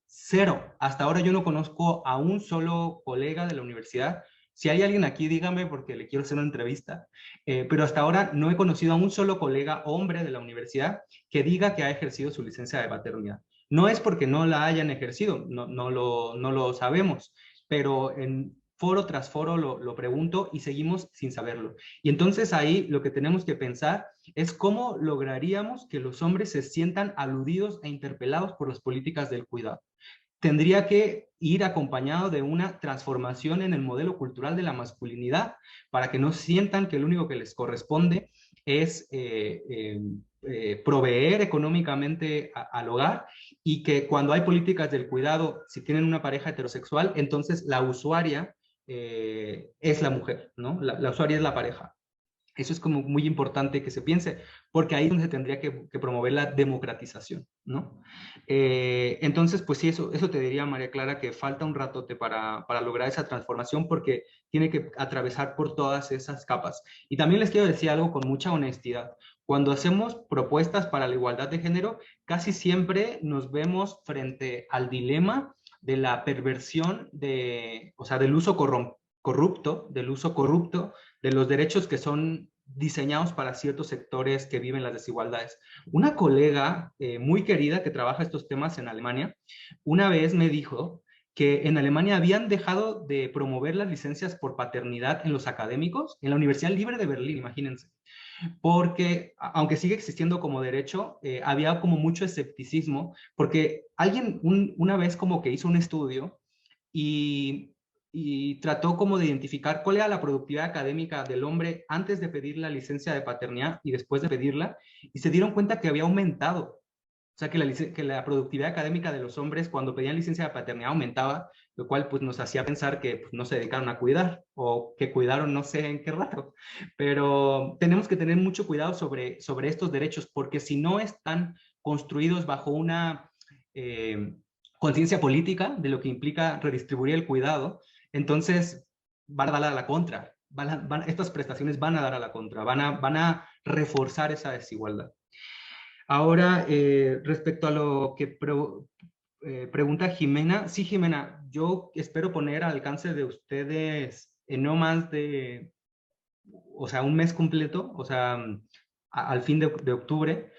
0. Hasta ahora yo no conozco a un solo colega de la universidad, Si hay alguien aquí, dígame porque le quiero hacer una entrevista. Pero hasta ahora no he conocido a un solo colega hombre de la universidad que diga que ha ejercido su licencia de paternidad. No es porque no la hayan ejercido, no lo sabemos, pero en foro tras foro lo pregunto y seguimos sin saberlo. Y entonces ahí lo que tenemos que pensar es cómo lograríamos que los hombres se sientan aludidos e interpelados por las políticas del cuidado. Tendría que ir acompañado de una transformación en el modelo cultural de la masculinidad para que no sientan que lo único que les corresponde es proveer económicamente al hogar, y que cuando hay políticas del cuidado, si tienen una pareja heterosexual, entonces la usuaria es la mujer, ¿no? La usuaria es la pareja. Eso es como muy importante que se piense, porque ahí es donde se tendría que promover la democratización, ¿no? Entonces, pues sí, eso te diría, María Clara, que falta un ratote para lograr esa transformación, porque tiene que atravesar por todas esas capas. Y también les quiero decir algo con mucha honestidad. Cuando hacemos propuestas para la igualdad de género, casi siempre nos vemos frente al dilema de la perversión del uso corrupto de los derechos que son diseñados para ciertos sectores que viven las desigualdades. Una colega muy querida que trabaja estos temas en Alemania, una vez me dijo que en Alemania habían dejado de promover las licencias por paternidad en los académicos, en la Universidad Libre de Berlín, imagínense, porque aunque sigue existiendo como derecho, había como mucho escepticismo, porque alguien una vez como que hizo un estudio y trató como de identificar cuál era la productividad académica del hombre antes de pedir la licencia de paternidad y después de pedirla, y se dieron cuenta que había aumentado. O sea, que la productividad académica de los hombres cuando pedían licencia de paternidad aumentaba, lo cual pues nos hacía pensar que pues, no se dedicaron a cuidar, o que cuidaron no sé en qué rato. Pero tenemos que tener mucho cuidado sobre estos derechos, porque si no están construidos bajo una conciencia política de lo que implica redistribuir el cuidado, entonces van a dar a la contra. Estas prestaciones van a dar a la contra, van a reforzar esa desigualdad. Ahora, respecto a lo que pregunta Jimena, sí, Jimena, yo espero poner al alcance de ustedes en no más de, o sea, un mes completo, o sea, al fin de octubre,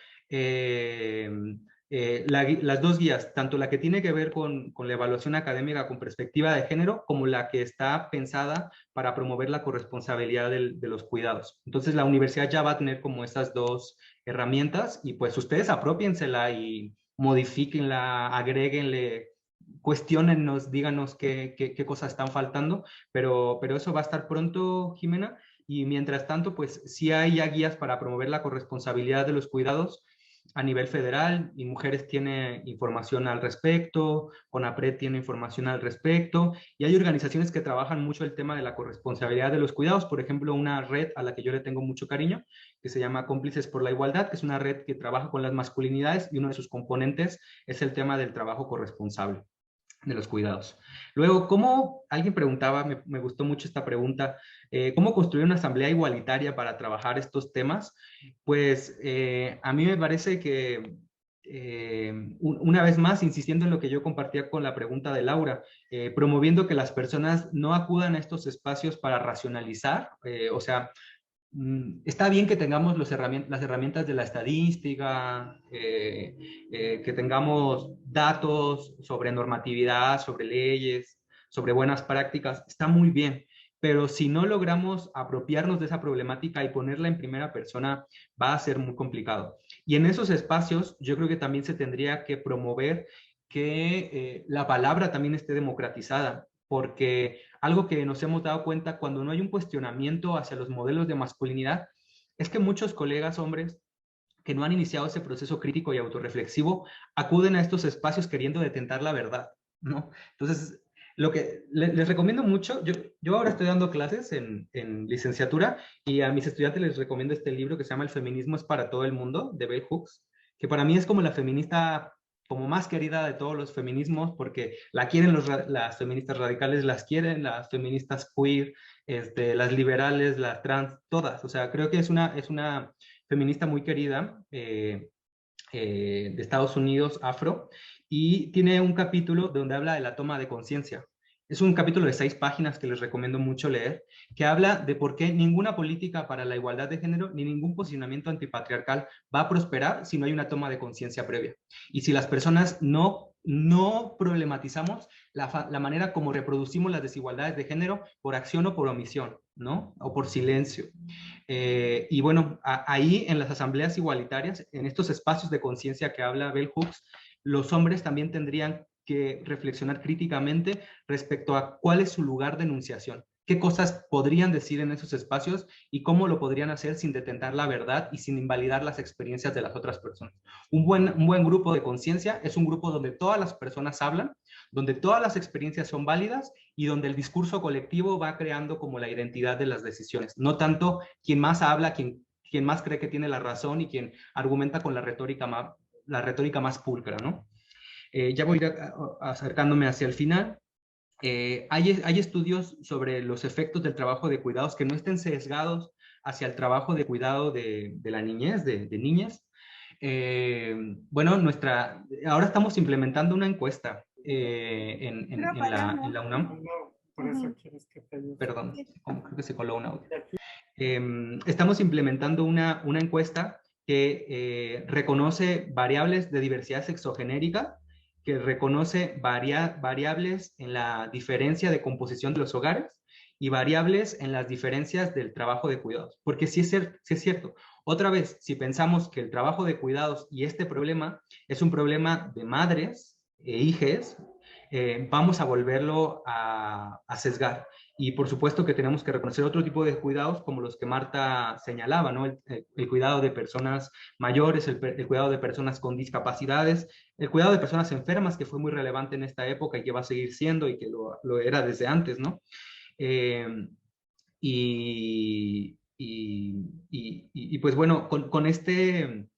las dos guías, tanto la que tiene que ver con la evaluación académica con perspectiva de género, como la que está pensada para promover la corresponsabilidad de los cuidados. Entonces la universidad ya va a tener como estas dos herramientas, y pues ustedes apropiénsela y modifíquenla, agréguenle, cuestionennos, díganos qué cosas están faltando, pero eso va a estar pronto, Jimena. Y mientras tanto, pues sí hay ya guías para promover la corresponsabilidad de los cuidados a nivel federal, y Mujeres tiene información al respecto, CONAPRED tiene información al respecto, y hay organizaciones que trabajan mucho el tema de la corresponsabilidad de los cuidados. Por ejemplo, una red a la que yo le tengo mucho cariño, que se llama Cómplices por la Igualdad, que es una red que trabaja con las masculinidades, y uno de sus componentes es el tema del trabajo corresponsable de los cuidados. Luego, ¿cómo? Alguien preguntaba, me gustó mucho esta pregunta, ¿cómo construir una asamblea igualitaria para trabajar estos temas? Pues a mí me parece que, una vez más, insistiendo en lo que yo compartía con la pregunta de Laura, promoviendo que las personas no acudan a estos espacios para racionalizar, o sea, está bien que tengamos las herramientas de la estadística, que tengamos datos sobre normatividad, sobre leyes, sobre buenas prácticas, está muy bien, pero si no logramos apropiarnos de esa problemática y ponerla en primera persona, va a ser muy complicado. Y en esos espacios yo creo que también se tendría que promover que la palabra también esté democratizada, porque algo que nos hemos dado cuenta cuando no hay un cuestionamiento hacia los modelos de masculinidad es que muchos colegas hombres que no han iniciado ese proceso crítico y autorreflexivo acuden a estos espacios queriendo detentar la verdad, ¿no? Entonces, lo que les recomiendo mucho, yo ahora estoy dando clases en licenciatura, y a mis estudiantes les recomiendo este libro que se llama El feminismo es para todo el mundo, de Bell Hooks, que para mí es como la feminista como más querida de todos los feminismos, porque la quieren las feministas radicales, las quieren las feministas queer, las liberales, las trans, todas. O sea, creo que es una feminista muy querida de Estados Unidos, afro, y tiene un capítulo donde habla de la toma de conciencia. Es un capítulo de 6 páginas que les recomiendo mucho leer, que habla de por qué ninguna política para la igualdad de género ni ningún posicionamiento antipatriarcal va a prosperar si no hay una toma de conciencia previa. Y si las personas no problematizamos la manera como reproducimos las desigualdades de género por acción o por omisión, ¿no? O por silencio. Y bueno, ahí en las asambleas igualitarias, en estos espacios de conciencia que habla Bell Hooks, los hombres también tendrían que reflexionar críticamente respecto a cuál es su lugar de enunciación, qué cosas podrían decir en esos espacios y cómo lo podrían hacer sin detentar la verdad y sin invalidar las experiencias de las otras personas. Un buen grupo de conciencia es un grupo donde todas las personas hablan, donde todas las experiencias son válidas y donde el discurso colectivo va creando como la identidad de las decisiones, no tanto quien más habla, quien más cree que tiene la razón y quien argumenta con la retórica más pulcra, ¿no? Ya voy acercándome hacia el final. Hay estudios sobre los efectos del trabajo de cuidados que no estén sesgados hacia el trabajo de cuidado de la niñez, de niñas. Bueno, ahora estamos implementando una encuesta en la UNAM. Por eso quieres que te ayude. Perdón, creo que se coló un audio. Estamos implementando una encuesta que reconoce variables de diversidad sexogenérica, que reconoce variables en la diferencia de composición de los hogares y variables en las diferencias del trabajo de cuidados. Porque sí es cierto. Otra vez, si pensamos que el trabajo de cuidados y este problema es un problema de madres e hijes, vamos a volverlo a sesgar. Y por supuesto que tenemos que reconocer otro tipo de cuidados como los que Marta señalaba, ¿no? El cuidado de personas mayores, el cuidado de personas con discapacidades, el cuidado de personas enfermas, que fue muy relevante en esta época y que va a seguir siendo y que lo era desde antes, ¿no? Pues bueno, con este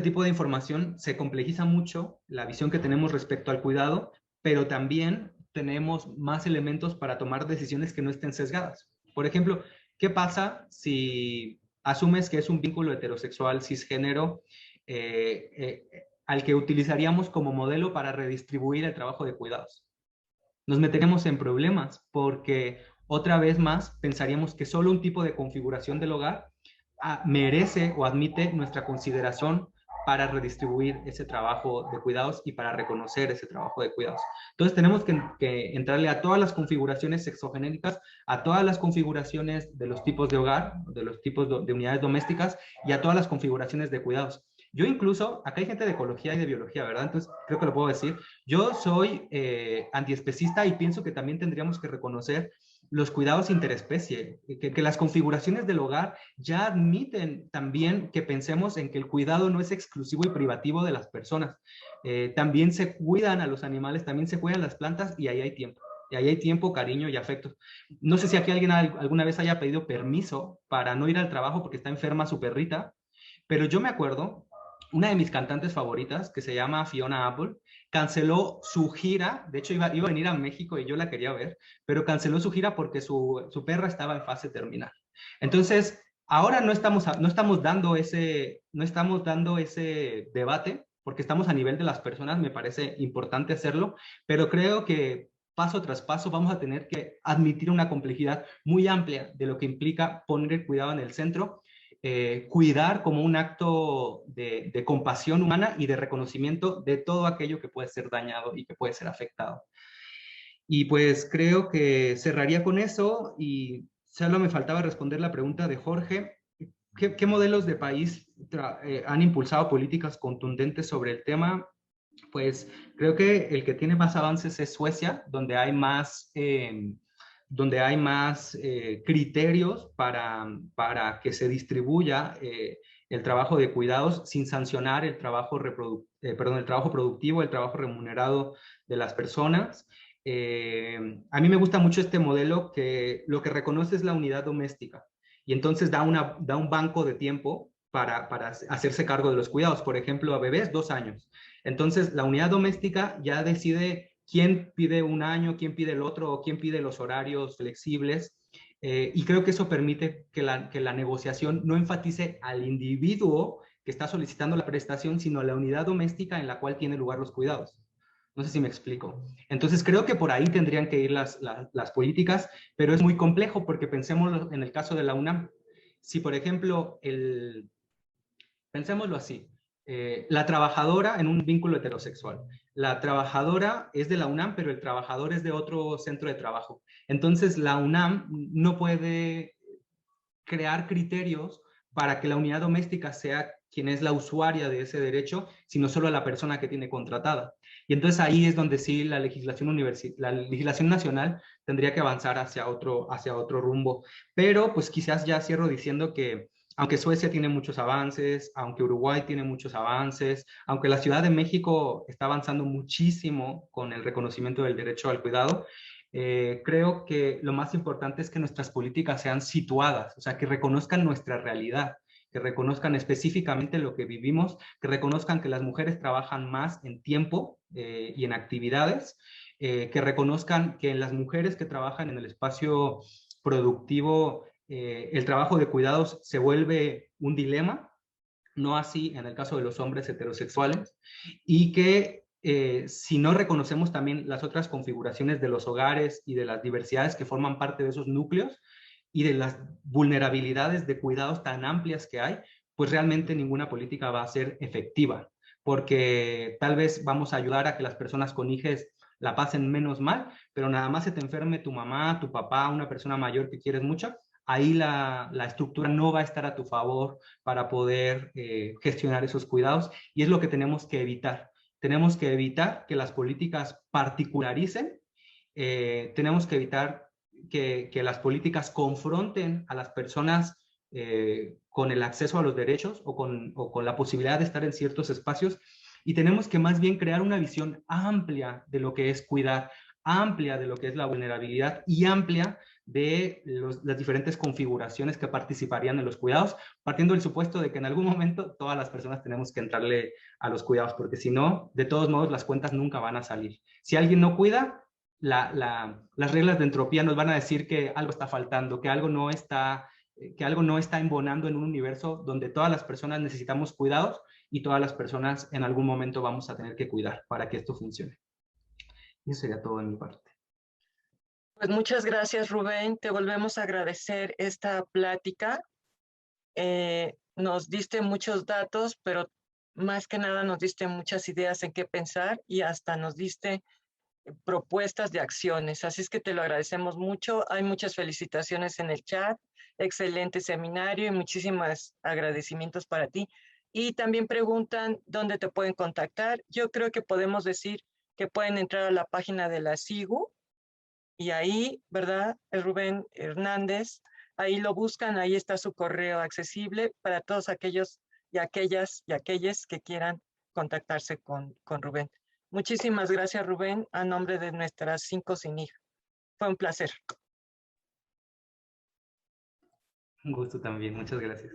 tipo de información se complejiza mucho la visión que tenemos respecto al cuidado, pero también tenemos más elementos para tomar decisiones que no estén sesgadas. Por ejemplo, ¿qué pasa si asumes que es un vínculo heterosexual cisgénero al que utilizaríamos como modelo para redistribuir el trabajo de cuidados? Nos meteremos en problemas porque otra vez más pensaríamos que solo un tipo de configuración del hogar merece o admite nuestra consideración para redistribuir ese trabajo de cuidados y para reconocer ese trabajo de cuidados. Entonces tenemos que entrarle a todas las configuraciones sexogenéricas, a todas las configuraciones de los tipos de hogar, de los tipos de unidades domésticas y a todas las configuraciones de cuidados. Yo incluso, acá hay gente de ecología y de biología, ¿verdad? Entonces creo que lo puedo decir. Yo soy antiespecista y pienso que también tendríamos que reconocer los cuidados interespecie, que las configuraciones del hogar ya admiten también que pensemos en que el cuidado no es exclusivo y privativo de las personas. También se cuidan a los animales, también se cuidan las plantas y ahí hay tiempo. Y ahí hay tiempo, cariño y afecto. No sé si aquí alguien alguna vez haya pedido permiso para no ir al trabajo porque está enferma su perrita, pero yo me acuerdo, una de mis cantantes favoritas, que se llama Fiona Apple, canceló su gira. De hecho iba a venir a México y yo la quería ver, pero canceló su gira porque su perra estaba en fase terminal. Entonces, ahora no estamos dando ese debate, porque estamos a nivel de las personas, me parece importante hacerlo, pero creo que paso tras paso vamos a tener que admitir una complejidad muy amplia de lo que implica poner el cuidado en el centro, cuidar como un acto de compasión humana y de reconocimiento de todo aquello que puede ser dañado y que puede ser afectado. Y pues creo que cerraría con eso y solo me faltaba responder la pregunta de Jorge. ¿Qué modelos de país han impulsado políticas contundentes sobre el tema? Pues creo que el que tiene más avances es Suecia, donde hay más criterios para que se distribuya el trabajo de cuidados sin sancionar el trabajo productivo, el trabajo remunerado de las personas. A mí me gusta mucho este modelo que lo que reconoce es la unidad doméstica y entonces da un banco de tiempo para hacerse cargo de los cuidados. Por ejemplo, a bebés 2 años. Entonces la unidad doméstica ya decide quién pide 1 año, quién pide el otro, o quién pide los horarios flexibles. Y creo que eso permite que la negociación no enfatice al individuo que está solicitando la prestación, sino a la unidad doméstica en la cual tiene lugar los cuidados. No sé si me explico. Entonces creo que por ahí tendrían que ir las políticas, pero es muy complejo porque pensemos en el caso de la UNAM. Si, por ejemplo, pensémoslo así, la trabajadora en un vínculo heterosexual. La trabajadora es de la UNAM, pero el trabajador es de otro centro de trabajo. Entonces la UNAM no puede crear criterios para que la unidad doméstica sea quien es la usuaria de ese derecho, sino solo la persona que tiene contratada. Y entonces ahí es donde sí la legislación nacional tendría que avanzar hacia otro rumbo. Pero pues quizás ya cierro diciendo que aunque Suecia tiene muchos avances, aunque Uruguay tiene muchos avances, aunque la Ciudad de México está avanzando muchísimo con el reconocimiento del derecho al cuidado, creo que lo más importante es que nuestras políticas sean situadas, o sea, que reconozcan nuestra realidad, que reconozcan específicamente lo que vivimos, que reconozcan que las mujeres trabajan más en tiempo y en actividades, que reconozcan que las mujeres que trabajan en el espacio productivo, el trabajo de cuidados se vuelve un dilema, no así en el caso de los hombres heterosexuales, y que si no reconocemos también las otras configuraciones de los hogares y de las diversidades que forman parte de esos núcleos y de las vulnerabilidades de cuidados tan amplias que hay, pues realmente ninguna política va a ser efectiva, porque tal vez vamos a ayudar a que las personas con hijos la pasen menos mal, pero nada más se te enferme tu mamá, tu papá, una persona mayor que quieres mucho, ahí la estructura no va a estar a tu favor para poder gestionar esos cuidados, y es lo que tenemos que evitar. Tenemos que evitar que las políticas particularicen, tenemos que evitar que las políticas confronten a las personas con el acceso a los derechos o con la posibilidad de estar en ciertos espacios, y tenemos que más bien crear una visión amplia de lo que es cuidar, amplia de lo que es la vulnerabilidad y amplia de las diferentes configuraciones que participarían en los cuidados, partiendo del supuesto de que en algún momento todas las personas tenemos que entrarle a los cuidados, porque si no, de todos modos las cuentas nunca van a salir. Si alguien no cuida, las reglas de entropía nos van a decir que algo está faltando, que algo no está embonando en un universo donde todas las personas necesitamos cuidados y todas las personas en algún momento vamos a tener que cuidar para que esto funcione. Y eso sería todo de mi parte. Pues muchas gracias, Rubén. Te volvemos a agradecer esta plática. Nos diste muchos datos, pero más que nada nos diste muchas ideas en qué pensar y hasta nos diste propuestas de acciones. Así es que te lo agradecemos mucho. Hay muchas felicitaciones en el chat. Excelente seminario y muchísimos agradecimientos para ti. Y también preguntan dónde te pueden contactar. Yo creo que podemos decir que pueden entrar a la página de la SIGU y ahí, ¿verdad? Rubén Hernández, ahí lo buscan, ahí está su correo accesible para todos aquellos y aquellas y aquellos que quieran contactarse con Rubén. Muchísimas gracias, Rubén, a nombre de nuestras 5 CINIG. Fue un placer. Un gusto también, muchas gracias.